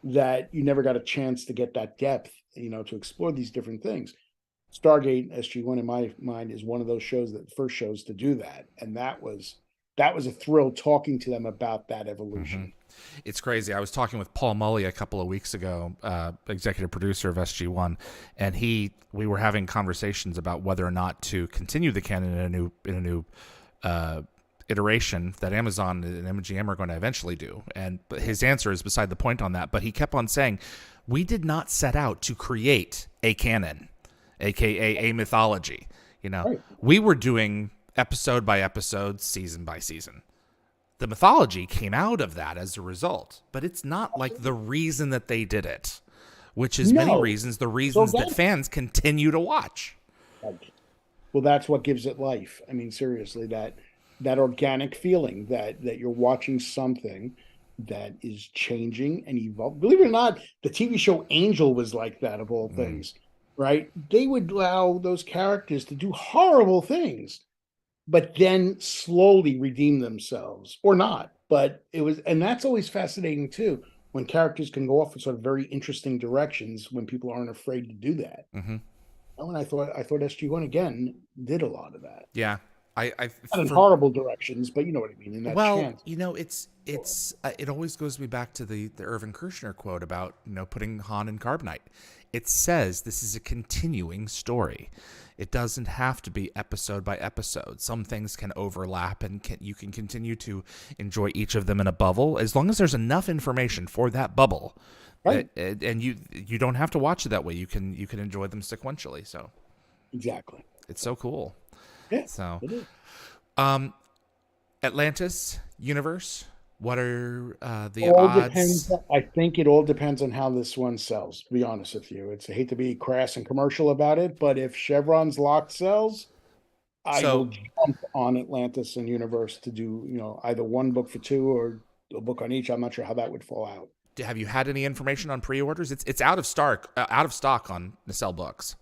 that you never got a chance to get that depth, to explore these different things. Stargate SG-1 in my mind is one of those shows, that first shows to do that, and that was a thrill talking to them about that Mm-hmm. evolution. It's crazy. I was talking with Paul Mully a couple of weeks ago, executive producer of SG-1, and we were having conversations about whether or not to continue the canon in a new iteration that Amazon and MGM are going to eventually do. And his answer is beside the point on that. But he kept on saying, we did not set out to create a canon, aka a mythology. Right. We were doing episode by episode, season by season. The mythology came out of that as a result, but it's not like the reason that they did it, which is many reasons, the reasons that fans continue to watch. Well, that's what gives it life. I mean, seriously, that organic feeling that you're watching something that is changing and evolving. Believe it or not, the TV show Angel was like that, of all things, right? They would allow those characters to do horrible things, but then slowly redeem themselves, or not. But and that's always fascinating too, when characters can go off in sort of very interesting directions when people aren't afraid to do that. Mm-hmm. And I thought SG-1 again did a lot of that. Yeah. Not in horrible directions, but you know what I mean. In that chance. It always goes me back to the Irvin Kershner quote about putting Han in carbonite. It says this is a continuing story. It doesn't have to be episode by episode. Some things can overlap, and you can continue to enjoy each of them in a bubble as long as there's enough information for that bubble. Right. And you don't have to watch it that way. You can enjoy them sequentially. So exactly, it's so cool. Yeah. So, it is. Atlantis universe. What are the all odds? Depends, I think it all depends on how this one sells, to be honest with you. I hate to be crass and commercial about it, but if Chevron's Locked sells, I will jump on Atlantis and Universe to do, either one book for two or a book on each. I'm not sure how that would fall out. Have you had any information on pre-orders? It's out of stock on Nacelle Books.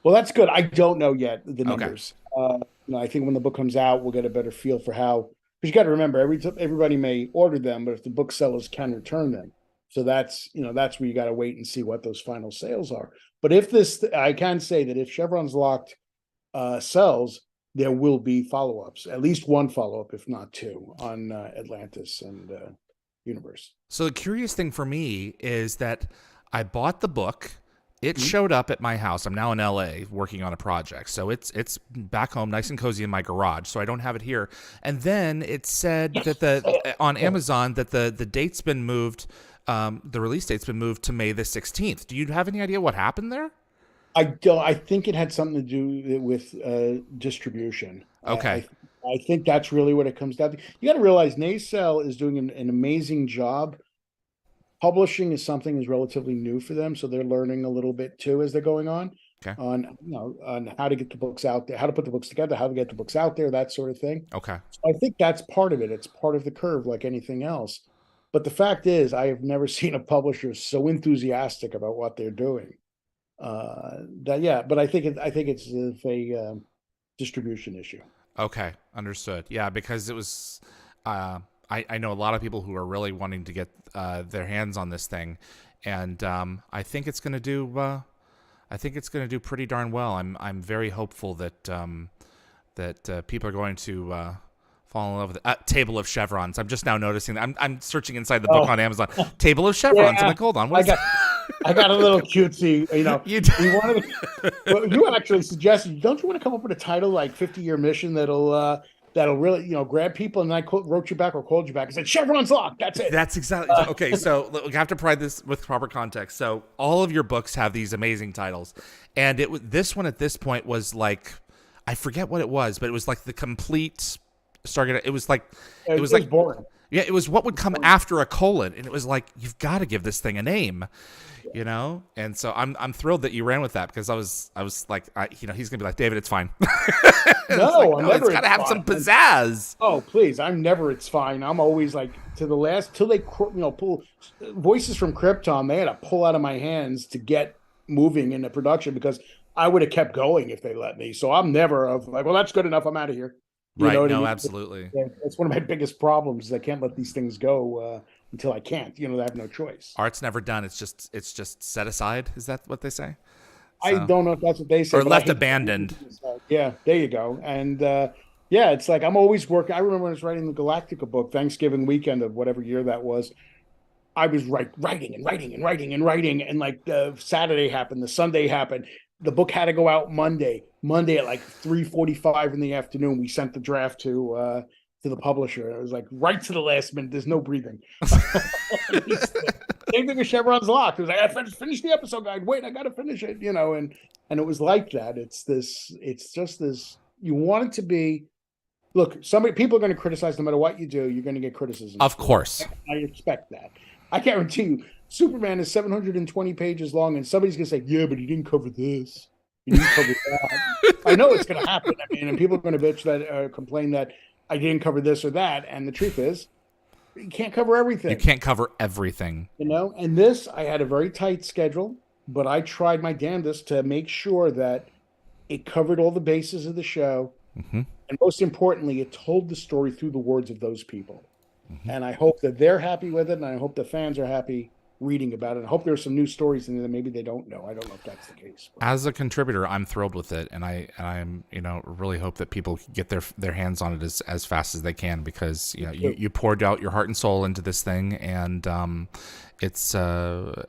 Well, that's good. I don't know yet the numbers. Okay. I think when the book comes out, we'll get a better feel for how. Because you got to remember, everybody may order them, but if the booksellers can return them, so that's where you got to wait and see what those final sales are. But I can say that if Chevron's Locked sells, there will be follow-ups, at least one follow-up, if not two, on Atlantis and Universe. So the curious thing for me is that I bought the book. It showed up at my house. I'm now in LA working on a project. So it's back home, nice and cozy in my garage. So I don't have it here. And then it said that on Amazon that the date's been moved, the release date's been moved to May the 16th. Do you have any idea what happened there? I don't. I think it had something to do with distribution. Okay. I think that's really what it comes down to. You got to realize Nacelle is doing an amazing job. Publishing is something is relatively new for them, so they're learning a little bit too as they're going on. Okay. On how to get the books out there, how to put the books together, how to get the books out there, that sort of thing. Okay. So I think that's part of it. It's part of the curve, like anything else. But the fact is, I have never seen a publisher so enthusiastic about what they're doing. But I think it's a distribution issue. Okay, understood. Yeah, because it was. I know a lot of people who are really wanting to get their hands on this thing, and I think it's going to do. I think it's going to do pretty darn well. I'm very hopeful that people are going to fall in love with it. Table of Chevrons. I'm just now noticing that. I'm searching inside the book on Amazon. Table of Chevrons. Yeah. I'm like, hold on. I got a little cutesy. You actually suggested. Don't you want to come up with a title like 50-Year Mission that'll really, grab people? And I wrote you back or called you back and said, Chevron's Locked. That's it. That's exactly. Okay, so we have to provide this with proper context. So all of your books have these amazing titles. And this one at this point was like, I forget what it was, but it was like the complete Stargate. It was like, it was like boring. Yeah, it was what would come after a colon. And it was like, you've got to give this thing a name. And so I'm thrilled that you ran with that, because I was like, he's gonna be like, David, it's fine. No, it's gotta have some pizzazz. Oh, please, I'm never. It's fine. I'm always like to the last till they pull Voices from Krypton. They had to pull out of my hands to get moving into production, because I would have kept going if they let me. So I'm never of like, well, that's good enough. I'm out of here. You Right. know what I No, mean? absolutely. That's one of my biggest problems. Is I can't let these things go until I can't. I have no choice. Art's never done. It's just set aside. Is that what they say? I So, don't know if that's what they say, or but I left hate. abandoned. Yeah, there you go. And yeah, it's like I'm always working. I remember when I was writing the Galactica book, Thanksgiving weekend of whatever year that was. I was writing and writing and writing and writing, and like the Saturday happened, the Sunday happened. The book had to go out Monday. Monday at like 3:45 in the afternoon, we sent the draft to the publisher. It was like right to the last minute. There's no breathing. Same thing with Chevron's Lock. It was like I finished the episode guide. Wait, I got to finish it. And it was like that. It's just this. You want it to be. Look, people are going to criticize no matter what you do. You're going to get criticism. Of course. I expect that. I guarantee you, Superman is 720 pages long, and somebody's going to say, yeah, but he didn't cover this. He didn't cover that. I know it's going to happen. I mean, and people are going to bitch that, complain that I didn't cover this or that. And the truth is, you can't cover everything. You can't cover everything. And this, I had a very tight schedule, but I tried my damnedest to make sure that it covered all the bases of the show. Mm-hmm. And most importantly, it told the story through the words of those people. Mm-hmm. And I hope that they're happy with it, and I hope the fans are happy reading about it. I hope there's some new stories in there that maybe they don't know. I don't know if that's the case. As a contributor, I'm thrilled with it, and I'm really hope that people get their hands on it as fast as they can, because you poured out your heart and soul into this thing, and it's a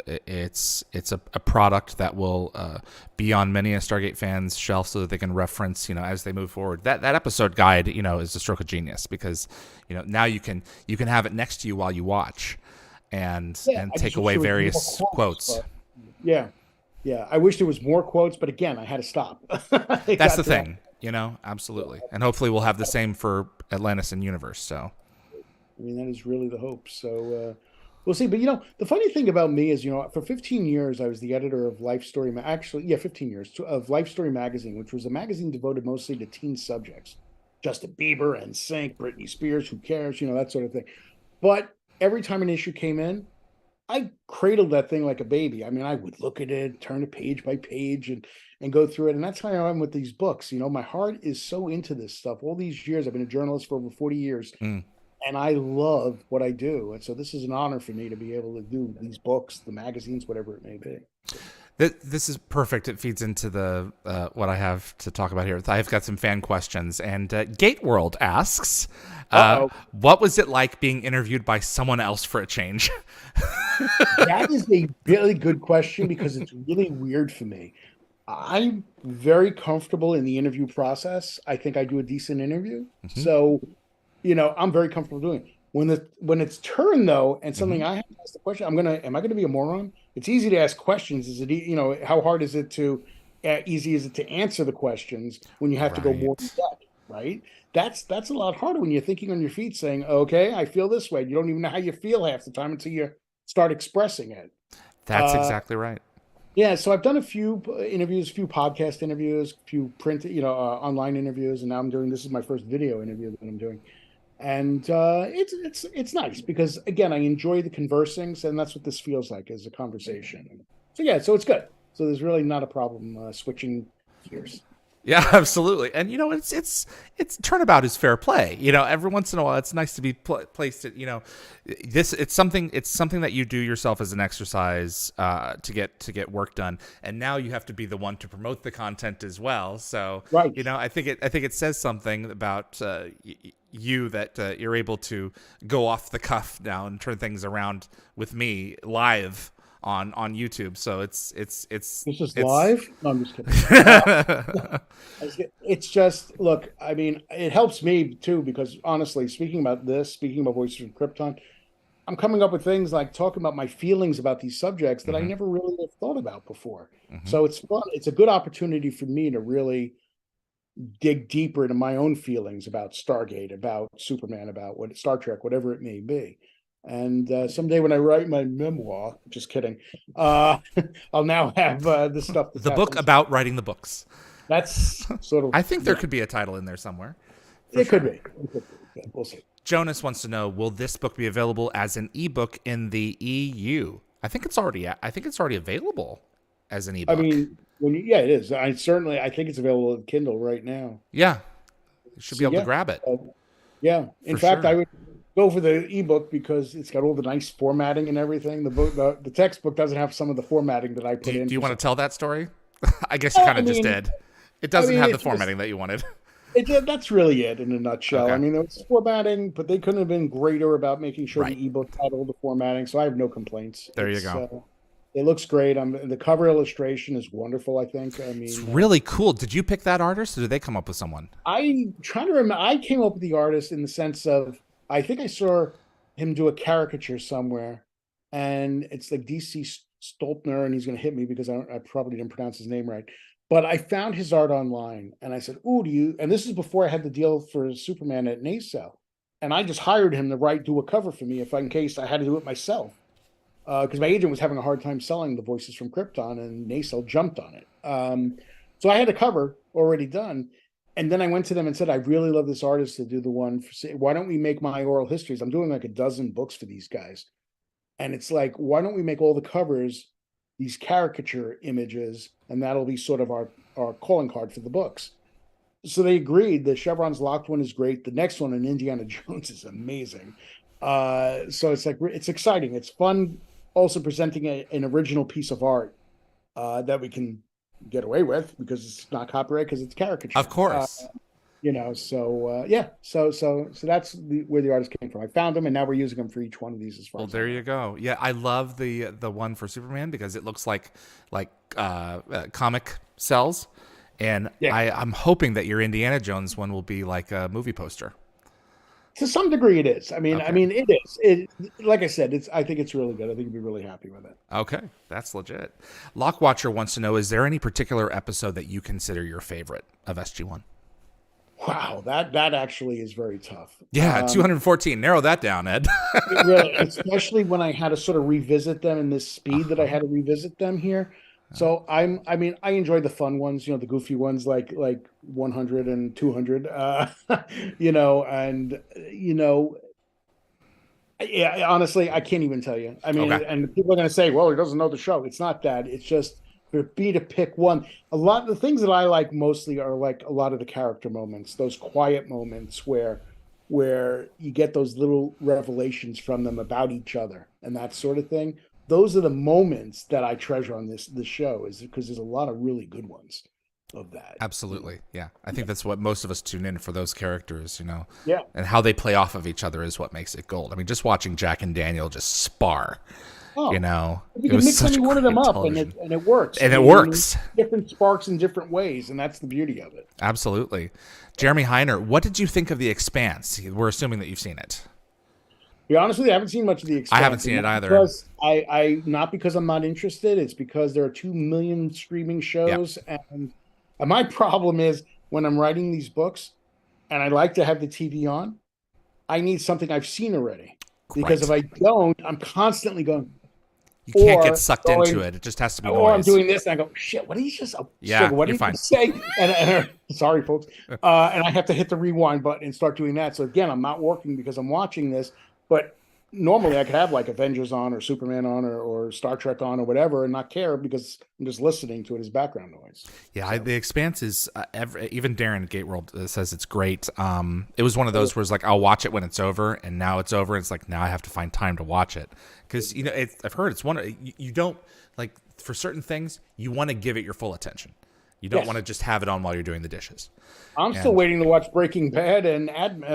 product that will be on many a Stargate fan's shelf, so that they can reference as they move forward. That episode guide is a stroke of genius, because now you can have it next to you while you watch, and take away various quotes. Yeah. I wish there was more quotes, but again, I had to stop. That's the thing, absolutely. And hopefully we'll have the same for Atlantis and Universe. So, I mean, that is really the hope. So we'll see. But the funny thing about me is, for 15 years I was the editor of Life Story. 15 years of Life Story magazine, which was a magazine devoted mostly to teen subjects. Justin Bieber, NSYNC, Britney Spears, who cares, that sort of thing. But every time an issue came in, I cradled that thing like a baby. I mean, I would look at it, turn it page by page, and go through it. And that's how I am with these books. My heart is so into this stuff. All these years, I've been a journalist for over 40 years, and I love what I do. And so this is an honor for me to be able to do these books, the magazines, whatever it may be. This is perfect. It feeds into the what I have to talk about here. I've got some fan questions, and Gate World asks, what was it like being interviewed by someone else for a change? That is a really good question, because it's really weird for me. I'm very comfortable in the interview process. I think I do a decent interview. Mm-hmm. So, I'm very comfortable doing it. When it's turn though, and something I have to ask the question, am I gonna be a moron? It's easy to ask questions. Is it how hard is it to easy is it to answer the questions when you have to go more in depth, right? That's a lot harder when you're thinking on your feet, saying, okay, I feel this way. You don't even know how you feel half the time until you start expressing it. That's exactly right. Yeah, so I've done a few interviews, a few podcast interviews, a few print, online interviews, and now this is my first video interview that I'm doing. And it's nice, because again, I enjoy the conversing, and that's what this feels like, as a conversation. So yeah, so it's good. So there's really not a problem switching gears. Yeah, absolutely. And it's turnabout is fair play. Every once in a while, it's nice to be placed at it's something that you do yourself as an exercise to get work done. And now you have to be the one to promote the content as well. So right. I think it says something about you that you're able to go off the cuff now and turn things around with me live on YouTube. So it's live. No, I'm just kidding. It's just, look, I mean, it helps me too, because honestly, speaking about Voices from Krypton, I'm coming up with things like talking about my feelings about these subjects that I never really have thought about before. So it's fun. It's a good opportunity for me to really dig deeper into my own feelings about Stargate, about Superman, about Star Trek, whatever it may be. And someday when I write my memoir, just kidding, I'll now have this stuff. The book about writing the books. That's sort of. I think there could be a title in there somewhere. It could be. Yeah, we'll see. Jonas wants to know: will this book be available as an ebook in the EU? I think it's already available as an ebook. I mean, Yeah, it is. I think it's available on Kindle right now. Yeah, you should be So able to yeah, grab it yeah. In for fact, I sure. would go for the ebook because it's got all the nice formatting and everything. The textbook doesn't have some of the formatting that I Do put you, in do you for want some. to tell that story? I guess you Well, kind of just did. It I doesn't mean, have the it's just formatting that you wanted. that's really it in a nutshell. I Okay, mean, there was formatting, but they couldn't have been greater about making sure right. the ebook had all the formatting. So I have no complaints. There you go. It looks great. The cover illustration is wonderful. I think. I It's mean, really cool. Did you pick that artist, or did they come up with someone? I trying to remember. I came up with the artist in the sense of I think I saw him do a caricature somewhere, and it's like DC Stoltner, and he's going to hit me because I probably didn't pronounce his name right. But I found his art online, and I said, "Oh, do you?" And this is before I had the deal for Superman at Nacelle, and I just hired him to do a cover for me if in case I had to do it myself because my agent was having a hard time selling the Voices from Krypton, and Nacelle jumped on it. So I had a cover already done, and then I went to them and said, "I really love this artist to do the one. Why don't we make my oral histories? I'm doing like a dozen books for these guys, and it's like, why don't we make all the covers these caricature images, and that'll be sort of our calling card for the books." So they agreed. The Chevron's Locked one is great. The next one in Indiana Jones is amazing. So it's like it's exciting. It's fun. Also presenting an original piece of art that we can get away with because it's not copyright because it's Of caricature. course. Yeah. So that's where the artist came from. I found them, and now we're using them for each one of these, as far Well, as I there know. you go. Yeah, I love the one for Superman because it looks like comic cells, and Yeah, I'm hoping that your Indiana Jones one will be like a movie poster. to some degree, it is. I Okay. mean, it is. It like I said, it's. I think it's really good. I think you'd be really happy with it. Okay, that's legit. Lockwatcher wants to know: is there any particular episode that you consider your favorite of SG1? Wow, that actually is very tough. Yeah, 214. Narrow that down, Ed. It really, especially when I had to sort of revisit them in this Uh speed that I huh. had to revisit them here. So I mean, I enjoy the fun ones, the goofy ones like 100 and 200, and yeah, honestly, I can't even tell you. I Okay. mean, and people are going to say, well, he doesn't know the show. It's not that. It's just for me to pick one. A lot of the things that I like mostly are like a lot of the character moments, those quiet moments where you get those little revelations from them about each other and that sort of thing. Those are the moments that I treasure on this show, is because there's a lot of really good ones of that. Absolutely. Yeah. I think that's what most of us tune in for, those characters, Yeah. and how they play off of each other is what makes it gold. I mean, just watching Jack and Daniel just spar, Oh, you it can was mix any such one of them great up, and television. it works. I And it mean, works. different sparks in different ways, and that's the beauty of it. Absolutely. Jeremy Heiner, what did you think of The Expanse? We're assuming that you've seen it. To be honest with you, I haven't seen much of The I haven't Expanse, and seen it not either. because not because I'm not interested. It's because there are 2 million streaming Yep. shows, and my problem is when I'm writing these books, and I like to have the TV on, I need something I've seen already, because if Right. I don't, I'm constantly going You can't get or sucked into going it. It just has to be or I'm noise. doing this and I go, shit, what did he just Yeah, what you're did he fine. just say? And sorry, folks. And I have to hit the rewind button and start doing that. So again, I'm not working because I'm watching this, but normally I could have like Avengers on or Superman on or Star Trek on or whatever and not care because I'm just listening to it as background noise. Yeah, So The Expanse is even Darren at Gateworld says it's great. It was one of those where it's like I'll watch it when it's over, and now it's over. And it's like now I have to find time to watch it because I've heard it's one you don't like for certain things you want to give it your full attention. You don't yes, want to just have it on while you're doing the dishes. I'm still And waiting to watch Breaking Bad and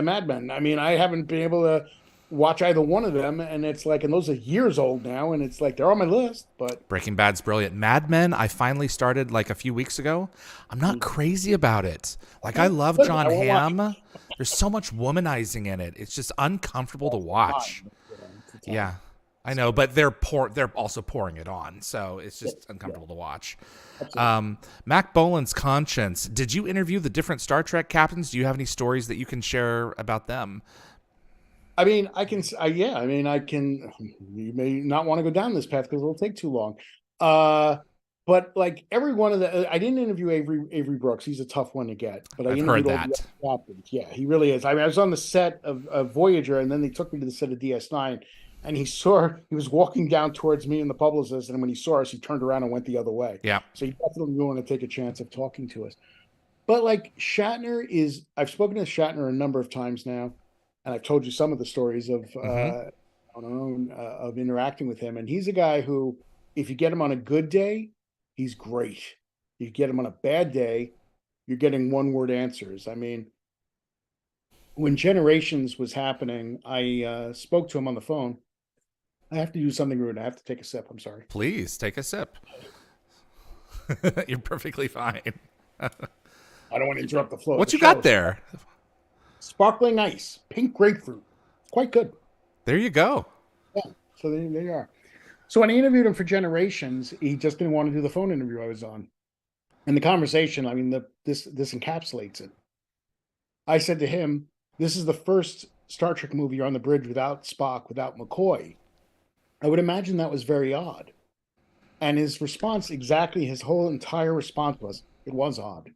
Mad Men. I mean, I haven't been able to watch either one of them, and it's like, and those are years old now, and it's like they're on my list, but Breaking Bad's brilliant. Mad Men, I finally started like a few weeks ago. I'm not crazy about it. Like I okay, love listen, John I won't watch Hamm. There's so much womanizing in it. It's just uncomfortable to watch. time. It's a time. Yeah, I know, but they're also pouring it on, so it's Yeah, just yeah, uncomfortable to watch. absolutely. Mac Boland's Conscience. Did you interview the different Star Trek captains? Do you have any stories that you can share about them? I mean, I can, yeah, I mean, I can, you may not want to go down this path because it'll take too long. Uh, but like every one of I didn't interview Avery Brooks. He's a tough one to get, but I I've heard interviewed all the that. other captains. Yeah, he really is. I mean, I was on the set of Voyager, and then they took me to the set of DS9, and he was walking down towards me and the publicist, and when he saw us, he turned around and went the other way. Yeah. So he definitely want to take a chance of talking to us. But like Shatner is, I've spoken to Shatner a number of times now, and I've told you some of the stories of of interacting with him. And he's a guy who, if you get him on a good day, he's great. You get him on a bad day, you're getting one-word answers. I mean, when Generations was happening, I spoke to him on the phone. I have to do something rude. I have to take a sip. I'm sorry. Please take a sip. You're perfectly fine. I don't want to interrupt the flow. What you got there? Sparkling ice, pink grapefruit. Quite good. There you go. Yeah. So there you are. So when I interviewed him for Generations, he just didn't want to do the phone interview I was on. And the conversation, I mean, this encapsulates it. I said to him, "This is the first Star Trek movie you're on the bridge without Spock, without McCoy." I would imagine that was very odd. And his response, exactly his whole entire response was, "It was odd.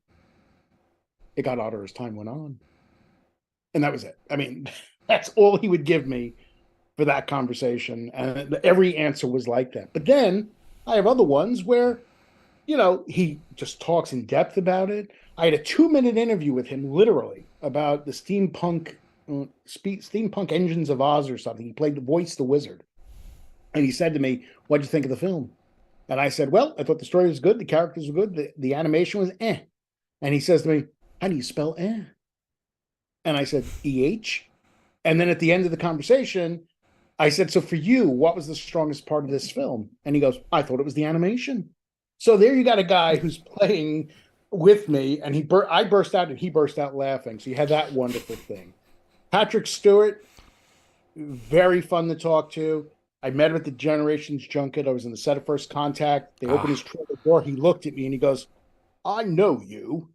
It got odder as time went on." And that was it. I mean, that's all he would give me for that conversation. And every answer was like that. But then I have other ones where, he just talks in depth about it. I had a 2-minute interview with him, literally, about the steampunk engines of Oz or something. He played the voice, the wizard. And he said to me, "What'd you think of the film?" And I said, "Well, I thought the story was good. The characters were good. The animation was eh." And he says to me, "How do you spell eh?" And I said, "EH." And then at the end of the conversation, I said, "So for you, what was the strongest part of this film?" And he goes, "I thought it was the animation." So there you got a guy who's playing with me, and I burst out and he burst out laughing. So you had that wonderful thing. Patrick Stewart, very fun to talk to. I met him at the Generations junket. I was in the set of First Contact. They opened his trailer door. He looked at me and he goes, "I know you."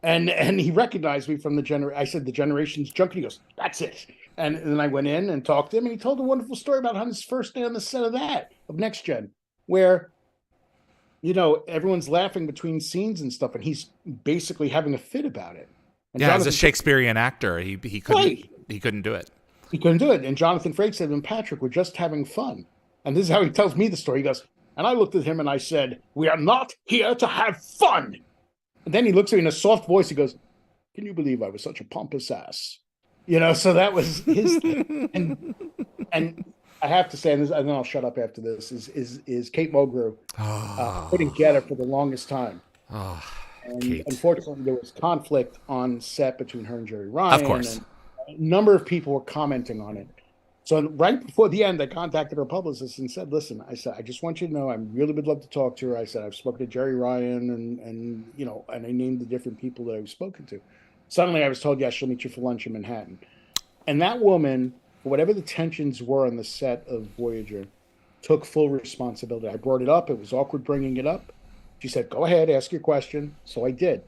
And he recognized me from I said, "The Generations junket." He goes, "That's it." And then I went in and talked to him, and he told a wonderful story about how his first day on the set of Next Gen, where, everyone's laughing between scenes and stuff, and he's basically having a fit about it. And as a Shakespearean actor, he couldn't do it. He couldn't do it. And Jonathan Frakes said, "And Patrick, we're just having fun." And this is how he tells me the story. He goes, "And I looked at him and I said, 'We are not here to have fun.'" And then he looks at me in a soft voice. He goes, "Can you believe I was such a pompous ass?" So that was his thing. And I have to say, and then I'll shut up after this, is Kate Mulgrew couldn't get it for the longest time. And Kate. Unfortunately, there was conflict on set between her and Jerry Ryan. Of course. And a number of people were commenting on it. So right before the end, I contacted her publicist and said, "Listen," I said, "I just want you to know I really would love to talk to her." I said, "I've spoken to Jerry Ryan and I named the different people that I've spoken to." Suddenly I was told, "Yes, she'll meet you for lunch in Manhattan." And that woman, whatever the tensions were on the set of Voyager, took full responsibility. I brought it up. It was awkward bringing it up. She said, "Go ahead, ask your question." So I did.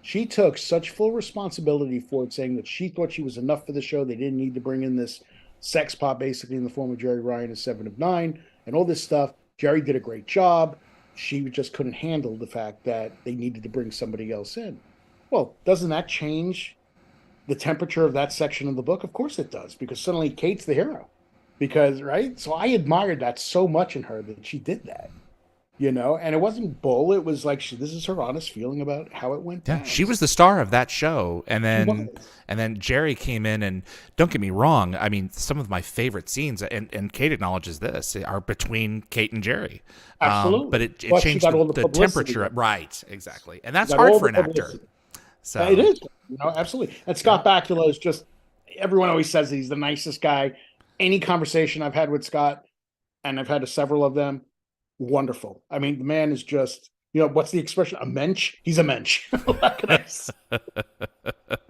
She took such full responsibility for it, saying that she thought she was enough for the show. They didn't need to bring in this sex pot, basically in the form of Jerry Ryan as 7 of 9 and all this stuff. Jerry did a great job. She just couldn't handle the fact that they needed to bring somebody else in. Well, doesn't that change the temperature of that section of the book? Of course it does, because suddenly Kate's the hero. Right? So I admired that so much in her that she did that. And it wasn't bull. It was like this is her honest feeling about how it went down. She was the star of that show, and then Jerry came in, and don't get me wrong, I mean, some of my favorite scenes, and Kate acknowledges this, are between Kate and Jerry. Absolutely. But it changed the temperature. Right, exactly. And that's hard for an actor. So it is, absolutely. And Scott Bakula is just, everyone always says he's the nicest guy. Any conversation I've had with Scott, and I've had several of them, wonderful. I mean, the man is just, what's the expression? A mensch? He's a mensch. What can I say?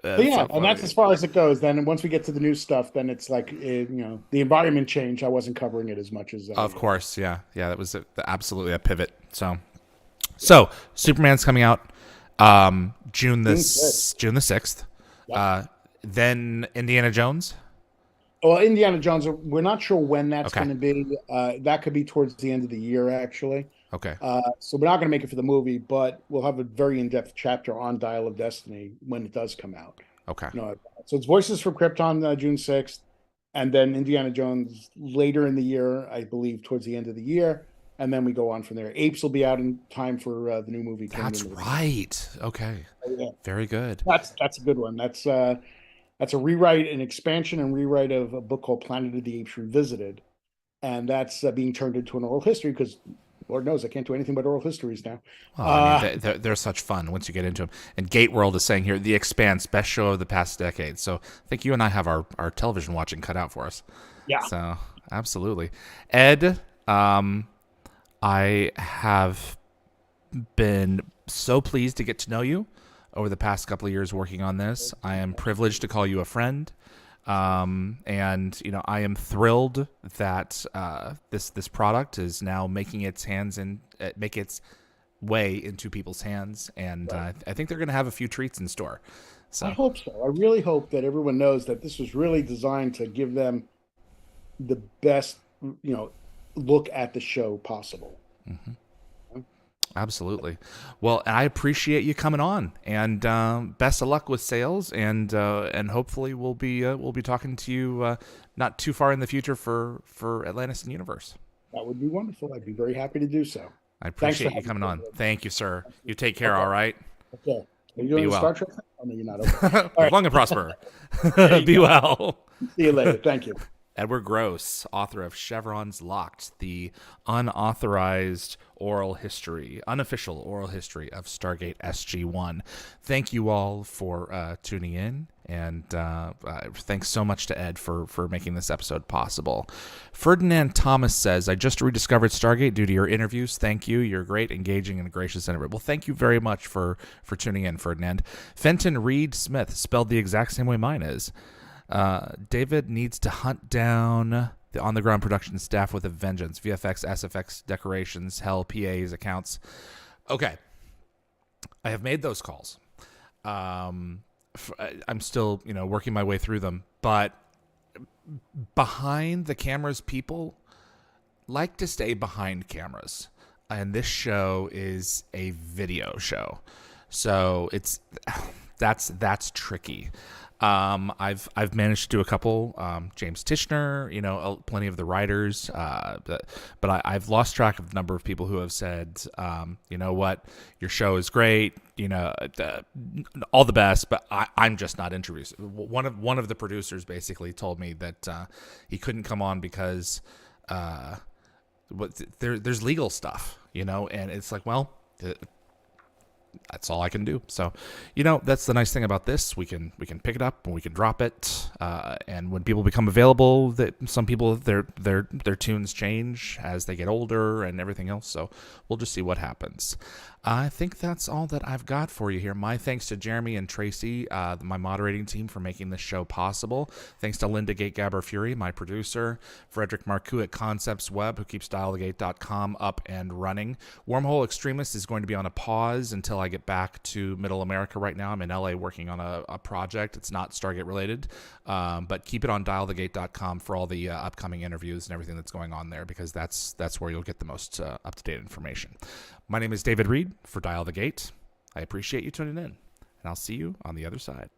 And that's as far as it goes. Then once we get to the new stuff, then it's like, the environment change. I wasn't covering it as much as. Of course, yeah. That was absolutely a pivot. So Superman's coming out June the 6th. Yep. Then Indiana Jones. Well, Indiana Jones, we're not sure when that's going to be. That could be towards the end of the year, actually. Okay. So we're not going to make it for the movie, but we'll have a very in-depth chapter on Dial of Destiny when it does come out. Okay. So it's Voices from Krypton, June 6th. and then Indiana Jones later in the year, I believe, towards the end of the year, and then we go on from there. Apes will be out in time for the new movie. That's Kingdom of the right. Okay. Planet. Yeah, Very good. that's a good one. That's a rewrite, an expansion and rewrite of a book called Planet of the Apes Revisited, and that's being turned into an oral history because Lord knows I can't do anything but oral histories now. Well, I mean, they're such fun once you get into them. And Gate World is saying here, The Expanse, best show of the past decade. So I think you and I have our television watching cut out for us. Yeah. So absolutely. Ed, I have been so pleased to get to know you over the past couple of years working on this. I am privileged to call you a friend. And I am thrilled that this product is now making its way into people's hands, and Right. I think they're going to have a few treats in store. I So hope so. I really hope that everyone knows that this was really designed to give them the best, look at the show possible. absolutely. Well, I appreciate you coming on, and best of luck with sales, and hopefully we'll be talking to you not too far in the future for Atlantis and Universe. That would be wonderful. I'd be very happy to do so. I Thanks for appreciate you having coming me. on. Thank you, sir. You take care. Okay. All right. Okay. Are you Be doing the well. Star Trek thing? Oh, no, you're not. Okay. All Live right. long and prosper. you Be go. well. See you later. Thank you. Edward Gross, author of Chevron's Locked, the unauthorized unofficial oral history of Stargate SG-1. Thank you all for tuning in, and thanks so much to Ed for making this episode possible. Ferdinand Thomas says, I just rediscovered Stargate due to your interviews. Thank you. You're great, engaging, and gracious interview. Well, thank you very much for tuning in, Ferdinand. Fenton Reed Smith, spelled the exact same way mine is. David needs to hunt down the on-the-ground production staff with a vengeance. VFX, SFX, decorations, hell, PAs, accounts. Okay. I have made those calls. I'm still, working my way through them. But behind the cameras, people like to stay behind cameras. And this show is a video show. So that's tricky. I've managed to do a couple, James Tischner, plenty of the writers, but I've lost track of the number of people who have said, you know what, your show is great, all the best, but I'm just not interested. One of the producers basically told me that he couldn't come on because there's legal stuff, and it's like, well, that's all I can do. So, that's the nice thing about this. We can pick it up and we can drop it. And when people become available, that some people their tunes change as they get older and everything else. So we'll just see what happens. I think that's all that I've got for you here. My thanks to Jeremy and Tracy, my moderating team, for making this show possible. Thanks to Linda Gategaber Fury, my producer. Frederick Marcoux at Concepts Web, who keeps dialthegate.com up and running. Wormhole Extremist is going to be on a pause until I get back to Middle America right now. I'm in LA working on a project. It's not Stargate related, but keep it on dialthegate.com for all the upcoming interviews and everything that's going on there, because that's where you'll get the most up-to-date information. My name is David Reed for Dial the Gate. I appreciate you tuning in, and I'll see you on the other side.